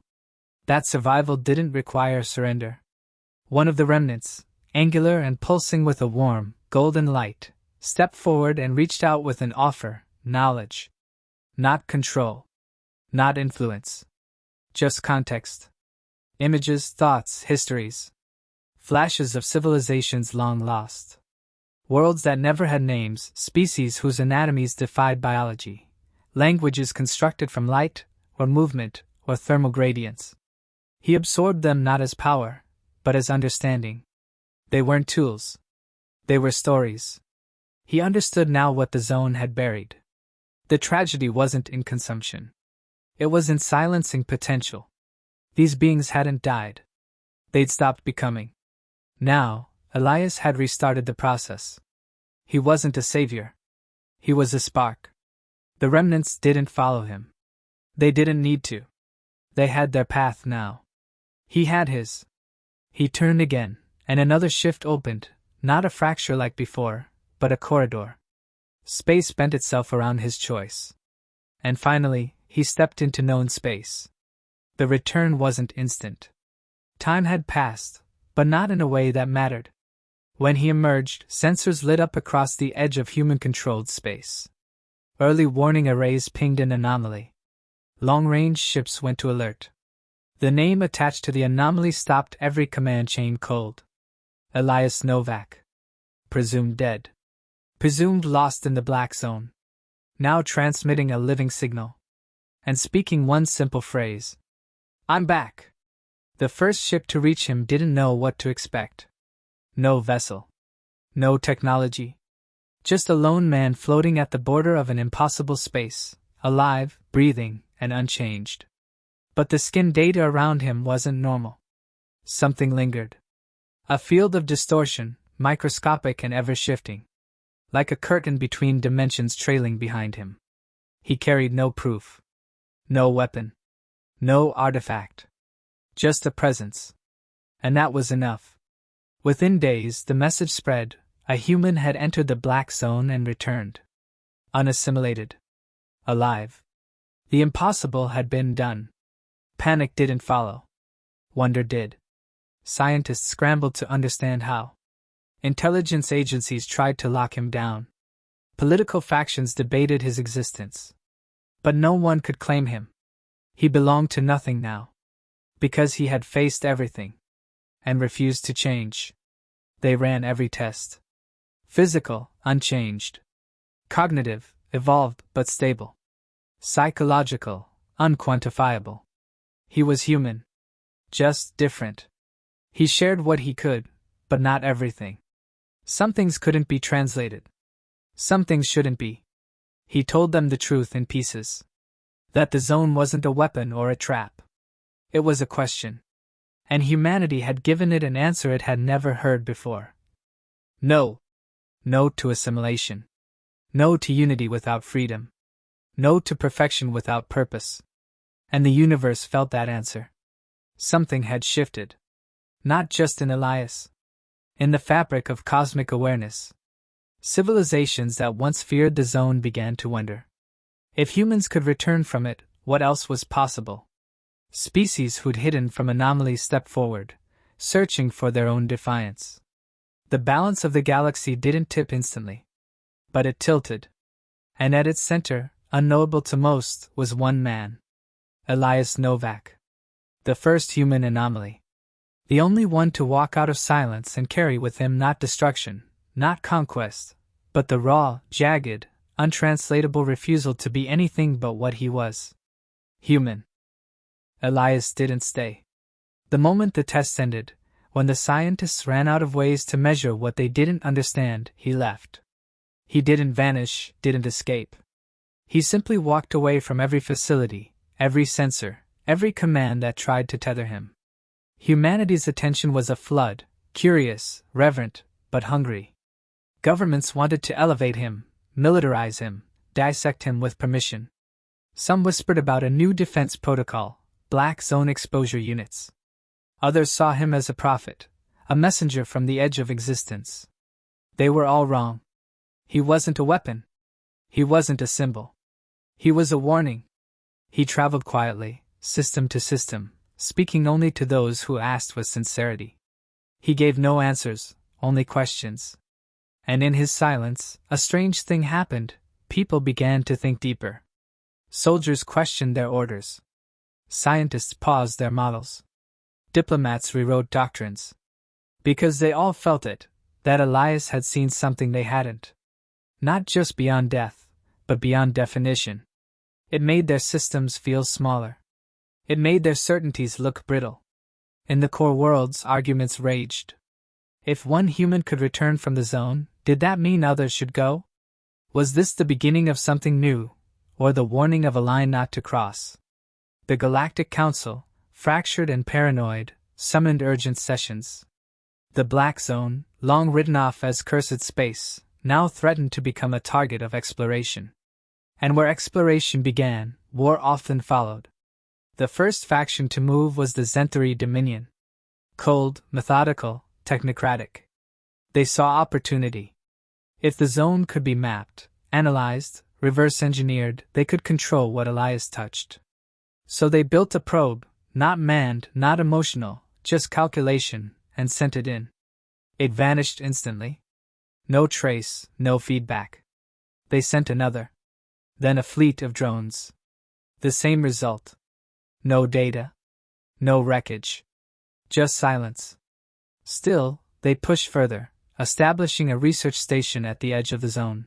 That survival didn't require surrender. One of the remnants, angular and pulsing with a warm, golden light, stepped forward and reached out with an offer, knowledge. Not control. Not influence. Just context. Images, thoughts, histories. Flashes of civilizations long lost. Worlds that never had names, species whose anatomies defied biology. Languages constructed from light, or movement, or thermal gradients. He absorbed them not as power, but as understanding. They weren't tools. They were stories. He understood now what the zone had buried. The tragedy wasn't in consumption. It was in silencing potential. These beings hadn't died. They'd stopped becoming. Now, Elias had restarted the process. He wasn't a savior. He was a spark. The remnants didn't follow him. They didn't need to. They had their path now. He had his. He turned again, and another shift opened, not a fracture like before, but a corridor. Space bent itself around his choice. And finally, he stepped into known space. The return wasn't instant. Time had passed, but not in a way that mattered. When he emerged, sensors lit up across the edge of human-controlled space. Early warning arrays pinged an anomaly. Long-range ships went to alert. The name attached to the anomaly stopped every command chain cold. Elias Novak. Presumed dead. Presumed lost in the black zone. Now transmitting a living signal. And speaking one simple phrase. I'm back. The first ship to reach him didn't know what to expect. No vessel. No technology. Just a lone man floating at the border of an impossible space, alive, breathing, and unchanged. But the skin data around him wasn't normal. Something lingered. A field of distortion, microscopic and ever-shifting. Like a curtain between dimensions trailing behind him. He carried no proof. No weapon. No artifact. Just a presence. And that was enough. Within days, the message spread. A human had entered the black zone and returned. Unassimilated. Alive. The impossible had been done. Panic didn't follow. Wonder did. Scientists scrambled to understand how. Intelligence agencies tried to lock him down. Political factions debated his existence. But no one could claim him. He belonged to nothing now. Because he had faced everything. And refused to change. They ran every test. Physical, unchanged. Cognitive, evolved but stable. Psychological, unquantifiable. He was human. Just different. He shared what he could, but not everything. Some things couldn't be translated. Some things shouldn't be. He told them the truth in pieces. That the zone wasn't a weapon or a trap. It was a question. And humanity had given it an answer it had never heard before. No. No to assimilation. No to unity without freedom. No to perfection without purpose. And the universe felt that answer. Something had shifted. Not just in Elias. In the fabric of cosmic awareness. Civilizations that once feared the zone began to wonder. If humans could return from it, what else was possible? Species who'd hidden from anomalies stepped forward, searching for their own defiance. The balance of the galaxy didn't tip instantly. But it tilted. And at its center, unknowable to most, was one man. Elias Novak. The first human anomaly. The only one to walk out of silence and carry with him not destruction, not conquest, but the raw, jagged, untranslatable refusal to be anything but what he was. Human. Elias didn't stay. The moment the test ended, when the scientists ran out of ways to measure what they didn't understand, he left. He didn't vanish, didn't escape. He simply walked away from every facility, every sensor, every command that tried to tether him. Humanity's attention was a flood, curious, reverent, but hungry. Governments wanted to elevate him, militarize him, dissect him with permission. Some whispered about a new defense protocol, black zone exposure units. Others saw him as a prophet, a messenger from the edge of existence. They were all wrong. He wasn't a weapon. He wasn't a symbol. He was a warning. He traveled quietly, system to system, speaking only to those who asked with sincerity. He gave no answers, only questions. And in his silence, a strange thing happened. People began to think deeper. Soldiers questioned their orders. Scientists paused their models. Diplomats rewrote doctrines. Because they all felt it, that Elias had seen something they hadn't. Not just beyond death, but beyond definition. It made their systems feel smaller. It made their certainties look brittle. In the core worlds, arguments raged. If one human could return from the zone, did that mean others should go? Was this the beginning of something new, or the warning of a line not to cross? The Galactic Council, fractured and paranoid, summoned urgent sessions. The Black Zone, long written off as cursed space, now threatened to become a target of exploration. And where exploration began, war often followed. The first faction to move was the Zenthari Dominion. Cold, methodical, technocratic. They saw opportunity. If the zone could be mapped, analyzed, reverse-engineered, they could control what Elias touched. So they built a probe, not manned, not emotional, just calculation, and sent it in. It vanished instantly. No trace, no feedback. They sent another. Then a fleet of drones. The same result. No data. No wreckage. Just silence. Still, they pushed further, establishing a research station at the edge of the zone.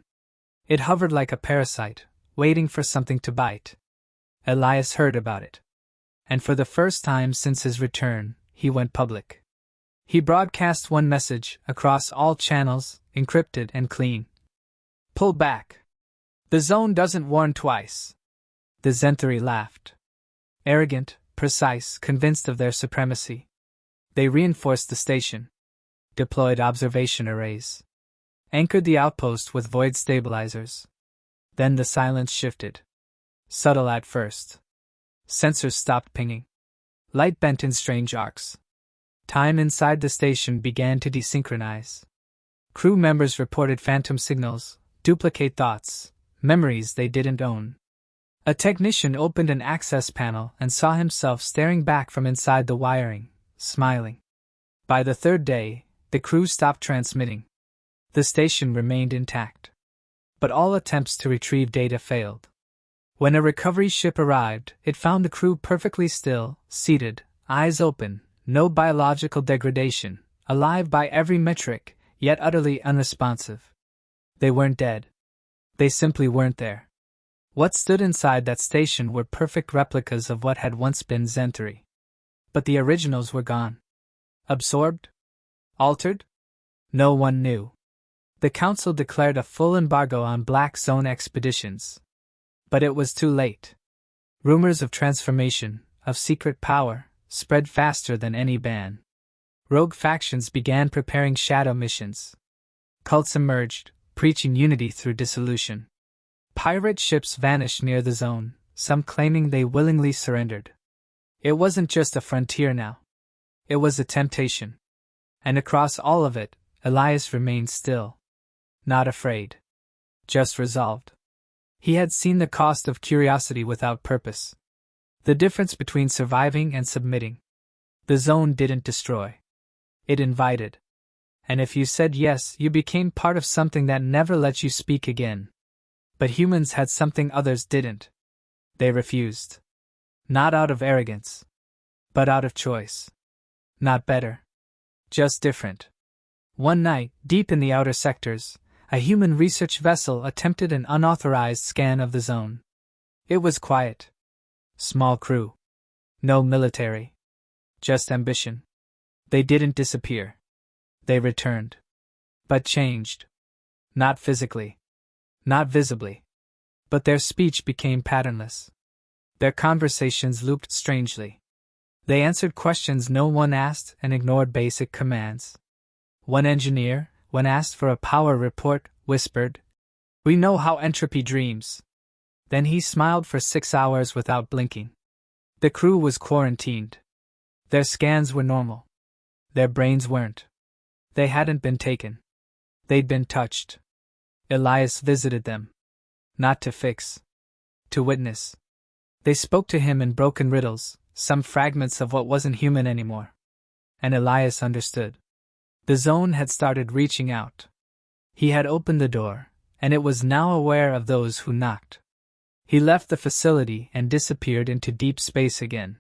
It hovered like a parasite, waiting for something to bite. Elias heard about it. And for the first time since his return, he went public. He broadcast one message across all channels, encrypted and clean. Pull back. The zone doesn't warn twice. The Zenthari laughed. Arrogant, precise, convinced of their supremacy. They reinforced the station. Deployed observation arrays. Anchored the outpost with void stabilizers. Then the silence shifted. Subtle at first. Sensors stopped pinging. Light bent in strange arcs. Time inside the station began to desynchronize. Crew members reported phantom signals, duplicate thoughts, memories they didn't own. A technician opened an access panel and saw himself staring back from inside the wiring, smiling. By the third day, the crew stopped transmitting. The station remained intact. But all attempts to retrieve data failed. When a recovery ship arrived, it found the crew perfectly still, seated, eyes open, no biological degradation, alive by every metric, yet utterly unresponsive. They weren't dead. They simply weren't there. What stood inside that station were perfect replicas of what had once been Zenthari. But the originals were gone. Absorbed? Altered? No one knew. The Council declared a full embargo on Black Zone expeditions. But it was too late. Rumors of transformation, of secret power, spread faster than any ban. Rogue factions began preparing shadow missions. Cults emerged, preaching unity through dissolution. Pirate ships vanished near the zone, some claiming they willingly surrendered. It wasn't just a frontier now. It was a temptation. And across all of it, Elias remained still. Not afraid. Just resolved. He had seen the cost of curiosity without purpose. The difference between surviving and submitting. The zone didn't destroy. It invited. And if you said yes, you became part of something that never let you speak again. But humans had something others didn't. They refused. Not out of arrogance, but out of choice. Not better. Just different. One night, deep in the outer sectors, a human research vessel attempted an unauthorized scan of the zone. It was quiet. Small crew. No military. Just ambition. They didn't disappear. They returned. But changed. Not physically. Not visibly. But their speech became patternless. Their conversations looped strangely. They answered questions no one asked and ignored basic commands. One engineer, when asked for a power report, whispered, "We know how entropy dreams." Then he smiled for 6 hours without blinking. The crew was quarantined. Their scans were normal. Their brains weren't. They hadn't been taken. They'd been touched. Elias visited them. Not to fix. To witness. They spoke to him in broken riddles, some fragments of what wasn't human anymore. And Elias understood. The zone had started reaching out. He had opened the door, and it was now aware of those who knocked. He left the facility and disappeared into deep space again.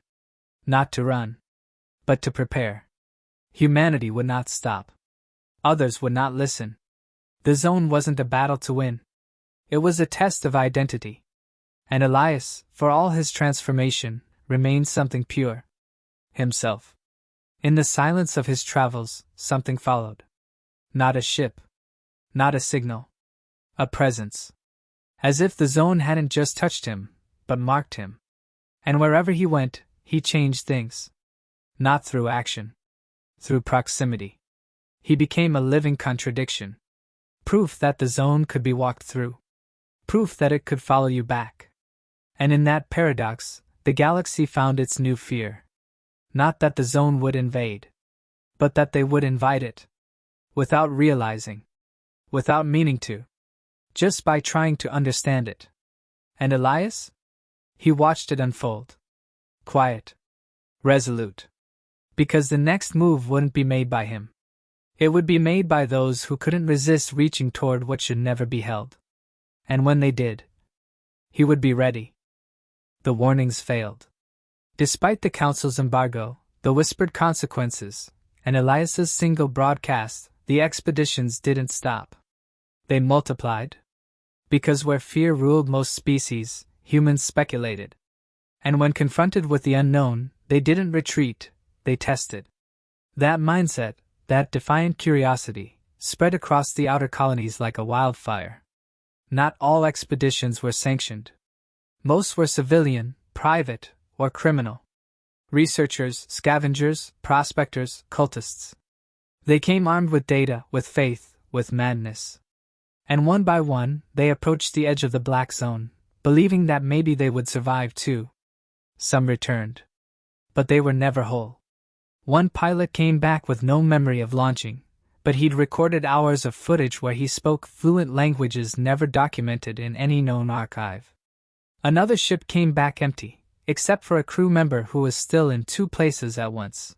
Not to run, but to prepare. Humanity would not stop. Others would not listen. The zone wasn't a battle to win. It was a test of identity. And Elias, for all his transformation, remained something pure. Himself. In the silence of his travels, something followed. Not a ship. Not a signal. A presence. As if the zone hadn't just touched him, but marked him. And wherever he went, he changed things. Not through action. Through proximity. He became a living contradiction. Proof that the zone could be walked through. Proof that it could follow you back. And in that paradox, the galaxy found its new fear. Not that the zone would invade, but that they would invite it. Without realizing. Without meaning to. Just by trying to understand it. And Elias? He watched it unfold. Quiet. Resolute. Because the next move wouldn't be made by him. It would be made by those who couldn't resist reaching toward what should never be held. And when they did, he would be ready. The warnings failed. Despite the Council's embargo, the whispered consequences, and Elias's single broadcast, the expeditions didn't stop. They multiplied. Because where fear ruled most species, humans speculated. And when confronted with the unknown, they didn't retreat, they tested. That mindset, that defiant curiosity, spread across the outer colonies like a wildfire. Not all expeditions were sanctioned. Most were civilian, private, or criminal. Researchers, scavengers, prospectors, cultists. They came armed with data, with faith, with madness. And one by one, they approached the edge of the black zone, believing that maybe they would survive too. Some returned. But they were never whole. One pilot came back with no memory of launching, but he'd recorded hours of footage where he spoke fluent languages never documented in any known archive. Another ship came back empty, except for a crew member who was still in 2 places at once.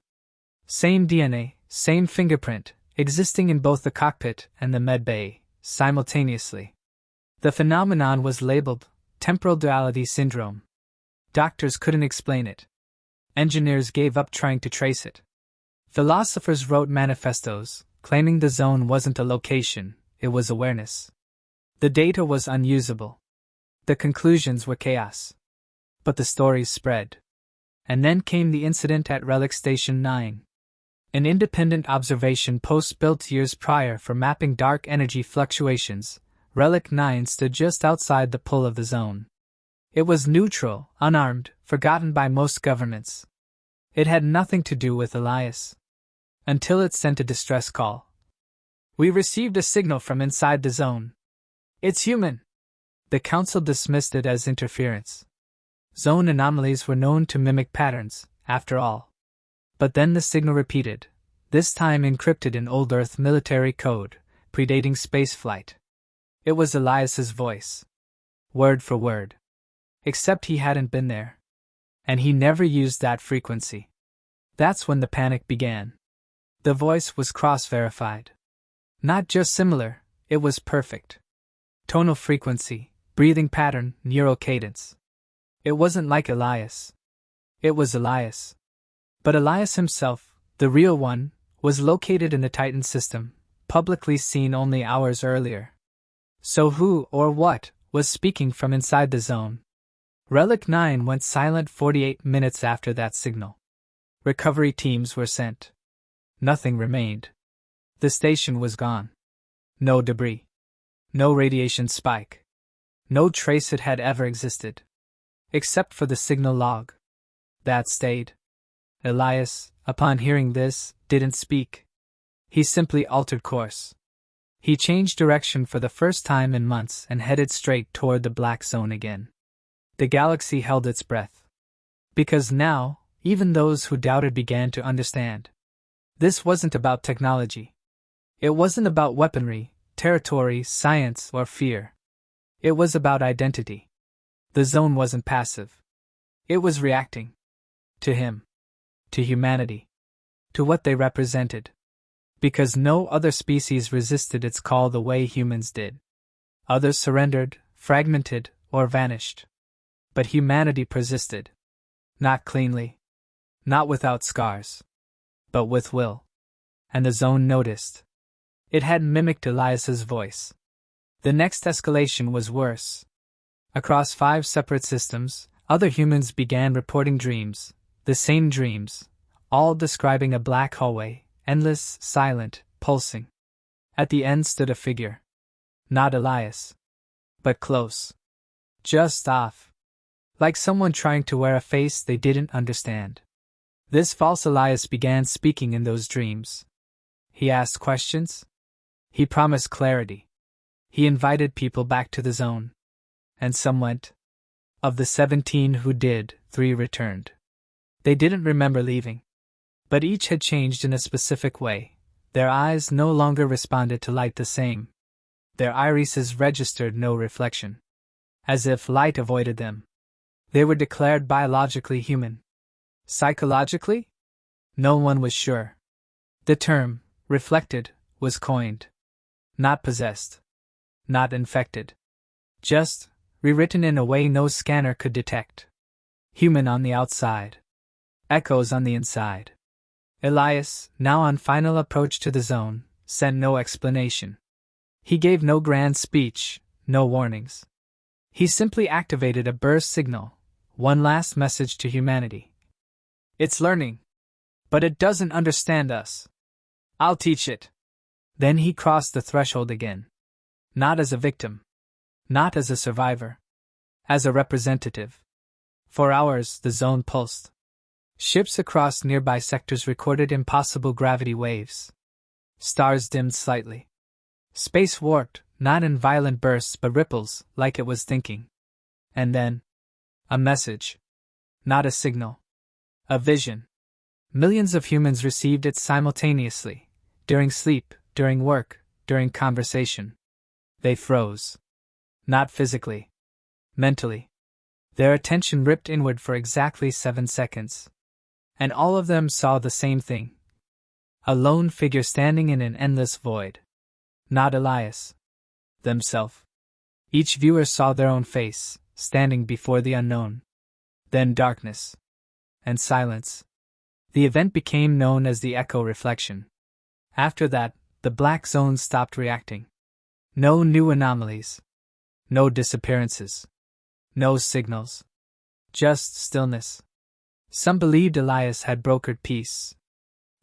Same DNA, same fingerprint, existing in both the cockpit and the med bay, simultaneously. The phenomenon was labeled temporal duality syndrome. Doctors couldn't explain it. Engineers gave up trying to trace it. Philosophers wrote manifestos, claiming the zone wasn't a location, it was awareness. The data was unusable. The conclusions were chaos. But the stories spread. And then came the incident at Relic Station 9. An independent observation post built years prior for mapping dark energy fluctuations, Relic 9 stood just outside the pull of the zone. It was neutral, unarmed, forgotten by most governments. It had nothing to do with Elias. Until it sent a distress call. "We received a signal from inside the zone. It's human." The Council dismissed it as interference. Zone anomalies were known to mimic patterns, after all. But then the signal repeated, this time encrypted in old Earth military code, predating spaceflight. It was Elias's voice. Word for word. Except he hadn't been there. And he never used that frequency. That's when the panic began. The voice was cross-verified. Not just similar, it was perfect. Tonal frequency, breathing pattern, neural cadence. It wasn't like Elias. It was Elias. But Elias himself, the real one, was located in the Titan system, publicly seen only hours earlier. So who, or what, was speaking from inside the zone? Relic 9 went silent 48 minutes after that signal. Recovery teams were sent. Nothing remained. The station was gone. No debris. No radiation spike. No trace it had ever existed. Except for the signal log. That stayed. Elias, upon hearing this, didn't speak. He simply altered course. He changed direction for the first time in months and headed straight toward the black zone again. The galaxy held its breath. Because now, even those who doubted began to understand. This wasn't about technology. It wasn't about weaponry, territory, science, or fear. It was about identity. The zone wasn't passive. It was reacting. To him. To humanity. To what they represented. Because no other species resisted its call the way humans did. Others surrendered, fragmented, or vanished. But humanity persisted. Not cleanly. Not without scars. But with will. And the zone noticed. It had mimicked Elias's voice. The next escalation was worse. Across 5 separate systems, other humans began reporting dreams, the same dreams, all describing a black hallway, endless, silent, pulsing. At the end stood a figure. Not Elias. But close. Just off. Like someone trying to wear a face they didn't understand. This false Elias began speaking in those dreams. He asked questions. He promised clarity. He invited people back to the zone. And some went. Of the 17 who did, 3 returned. They didn't remember leaving. But each had changed in a specific way. Their eyes no longer responded to light the same. Their irises registered no reflection. As if light avoided them. They were declared biologically human. Psychologically? No one was sure. The term, reflected, was coined. Not possessed. Not infected. Just, rewritten in a way no scanner could detect. Human on the outside. Echoes on the inside. Elias, now on final approach to the zone, sent no explanation. He gave no grand speech, no warnings. He simply activated a burst signal, one last message to humanity. It's learning. But it doesn't understand us. I'll teach it. Then he crossed the threshold again. Not as a victim. Not as a survivor. As a representative. For hours the zone pulsed. Ships across nearby sectors recorded impossible gravity waves. Stars dimmed slightly. Space warped, not in violent bursts but ripples, like it was thinking. And then, a message. Not a signal. A vision. Millions of humans received it simultaneously, during sleep, during work, during conversation. They froze. Not physically. Mentally. Their attention ripped inward for exactly 7 seconds. And all of them saw the same thing. A lone figure standing in an endless void. Not Elias. Themselves. Each viewer saw their own face, standing before the unknown. Then darkness. And silence. The event became known as the echo reflection. After that, the black zone stopped reacting. No new anomalies. No disappearances. No signals. Just stillness. Some believed Elias had brokered peace.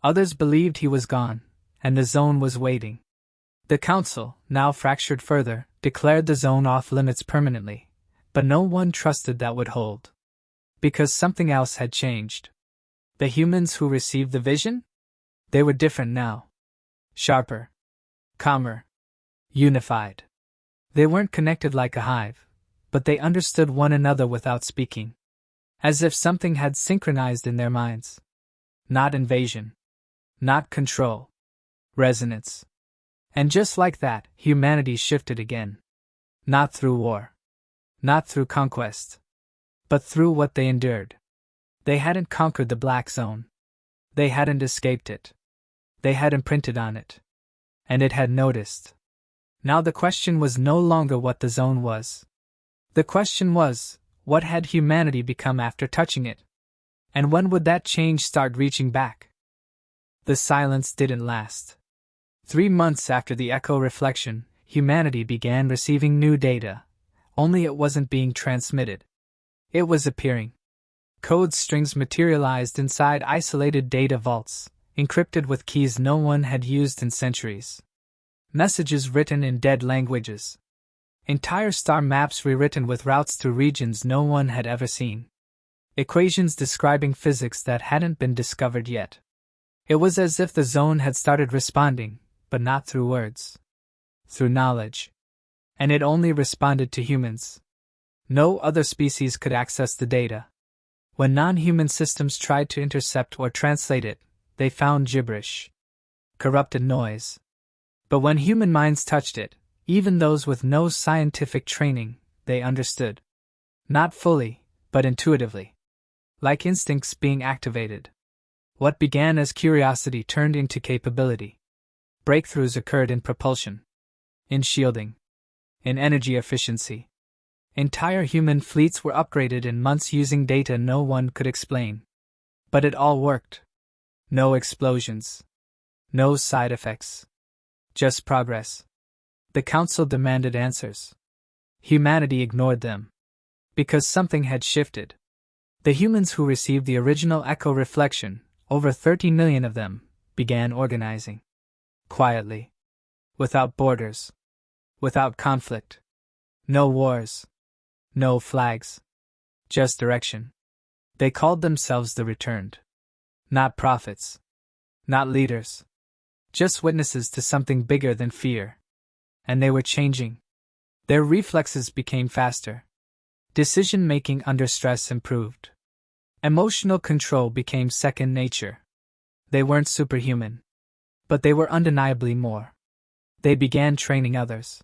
Others believed he was gone, and the zone was waiting. The council, now fractured further, declared the zone off limits permanently, but no one trusted that would hold. Because something else had changed. The humans who received the vision? They were different now. Sharper. Calmer. Unified. They weren't connected like a hive, but they understood one another without speaking. As if something had synchronized in their minds. Not invasion. Not control. Resonance. And just like that, humanity shifted again. Not through war. Not through conquest. But through what they endured. They hadn't conquered the black zone. They hadn't escaped it. They had imprinted on it. And it had noticed. Now the question was no longer what the zone was. The question was, what had humanity become after touching it? And when would that change start reaching back? The silence didn't last. 3 months after the echo reflection, humanity began receiving new data, only it wasn't being transmitted. It was appearing. Code strings materialized inside isolated data vaults, encrypted with keys no one had used in centuries. Messages written in dead languages. Entire star maps rewritten with routes to regions no one had ever seen. Equations describing physics that hadn't been discovered yet. It was as if the zone had started responding, but not through words. Through knowledge. And it only responded to humans. No other species could access the data. When non-human systems tried to intercept or translate it, they found gibberish. Corrupted noise. But when human minds touched it, even those with no scientific training, they understood. Not fully, but intuitively. Like instincts being activated. What began as curiosity turned into capability. Breakthroughs occurred in propulsion. In shielding. In energy efficiency. Entire human fleets were upgraded in months using data no one could explain. But it all worked. No explosions. No side effects. Just progress. The Council demanded answers. Humanity ignored them. Because something had shifted. The humans who received the original echo reflection, over 30 million of them, began organizing. Quietly. Without borders. Without conflict. No wars. No flags. Just direction. They called themselves the Returned. Not prophets. Not leaders. Just witnesses to something bigger than fear. And they were changing. Their reflexes became faster. Decision-making under stress improved. Emotional control became second nature. They weren't superhuman. But they were undeniably more. They began training others.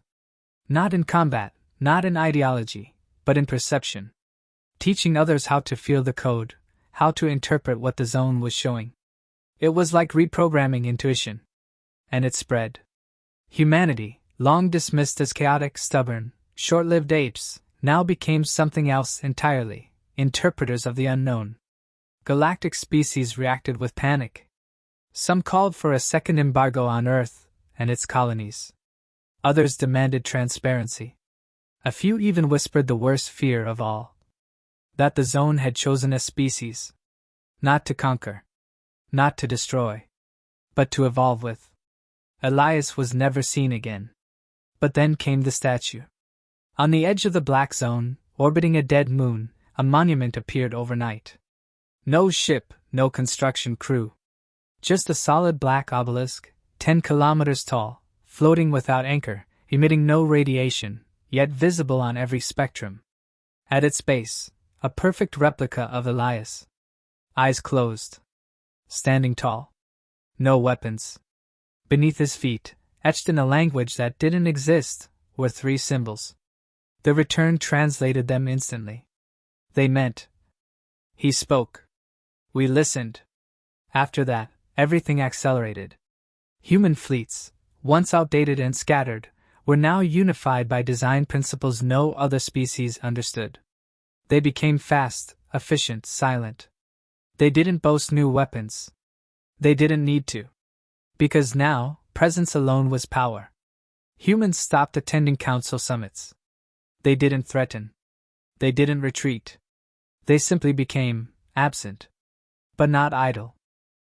Not in combat, not in ideology, but in perception. Teaching others how to feel the code, how to interpret what the zone was showing. It was like reprogramming intuition. And it spread. Humanity, long dismissed as chaotic, stubborn, short-lived apes, now became something else entirely, interpreters of the unknown. Galactic species reacted with panic. Some called for a second embargo on Earth and its colonies. Others demanded transparency. A few even whispered the worst fear of all. That the zone had chosen a species. Not to conquer. Not to destroy. But to evolve with. Elias was never seen again. But then came the statue. On the edge of the black zone, orbiting a dead moon, a monument appeared overnight. No ship, no construction crew. Just a solid black obelisk, 10 kilometers tall, floating without anchor, emitting no radiation, yet visible on every spectrum. At its base, a perfect replica of Elias. Eyes closed. Standing tall. No weapons. Beneath his feet, etched in a language that didn't exist, were 3 symbols. The Return translated them instantly. They meant. He spoke. We listened. After that, everything accelerated. Human fleets, once outdated and scattered, were now unified by design principles no other species understood. They became fast, efficient, silent. They didn't boast new weapons. They didn't need to. Because now, presence alone was power. Humans stopped attending council summits. They didn't threaten. They didn't retreat. They simply became absent. But not idle.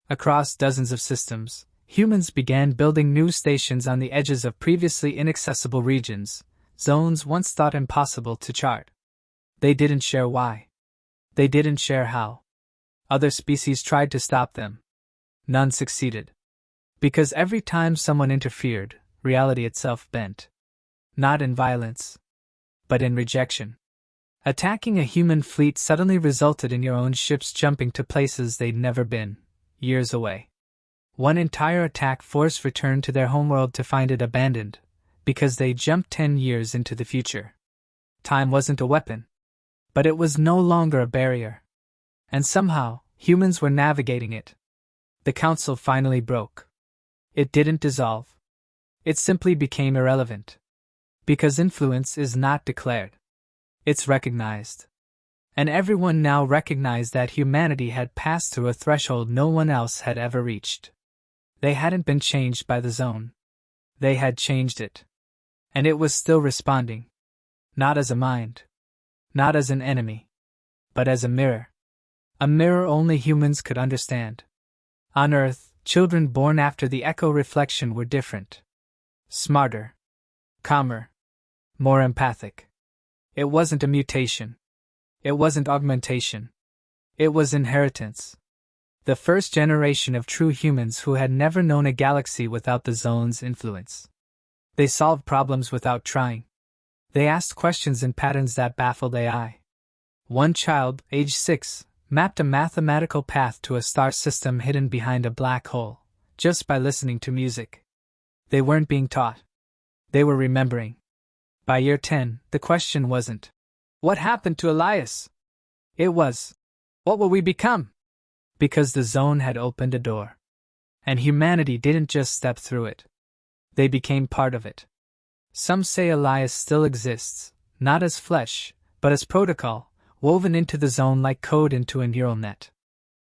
Across dozens of systems, humans began building new stations on the edges of previously inaccessible regions, zones once thought impossible to chart. They didn't share why. They didn't share how. Other species tried to stop them. None succeeded. Because every time someone interfered, reality itself bent. Not in violence, but in rejection. Attacking a human fleet suddenly resulted in your own ships jumping to places they'd never been, years away. One entire attack force returned to their homeworld to find it abandoned, because they jumped 10 years into the future. Time wasn't a weapon, but it was no longer a barrier. And somehow, humans were navigating it. The council finally broke. It didn't dissolve. It simply became irrelevant. Because influence is not declared. It's recognized. And everyone now recognized that humanity had passed through a threshold no one else had ever reached. They hadn't been changed by the zone. They had changed it. And it was still responding. Not as a mind. Not as an enemy. But as a mirror. A mirror only humans could understand. On Earth, children born after the echo reflection were different. Smarter. Calmer. More empathic. It wasn't a mutation. It wasn't augmentation. It was inheritance. The first generation of true humans who had never known a galaxy without the zone's influence. They solved problems without trying. They asked questions in patterns that baffled AI. One child, age 6, mapped a mathematical path to a star system hidden behind a black hole, just by listening to music. They weren't being taught. They were remembering. By year 10, the question wasn't, "What happened to Elias?" It was, "What will we become?" Because the zone had opened a door. And humanity didn't just step through it. They became part of it. Some say Elias still exists, not as flesh, but as protocol, woven into the zone like code into a neural net.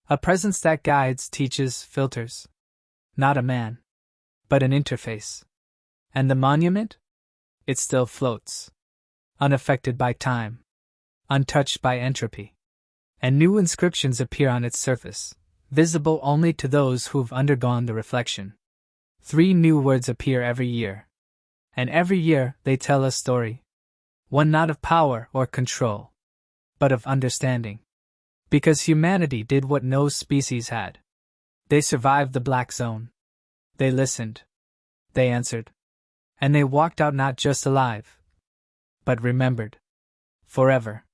A presence that guides, teaches, filters. Not a man, but an interface. And the monument? It still floats. Unaffected by time. Untouched by entropy. And new inscriptions appear on its surface, visible only to those who've undergone the reflection. 3 new words appear every year. And every year they tell a story. One not of power or control, but of understanding. Because humanity did what no species had. They survived the black zone. They listened. They answered. And they walked out not just alive, but remembered. Forever.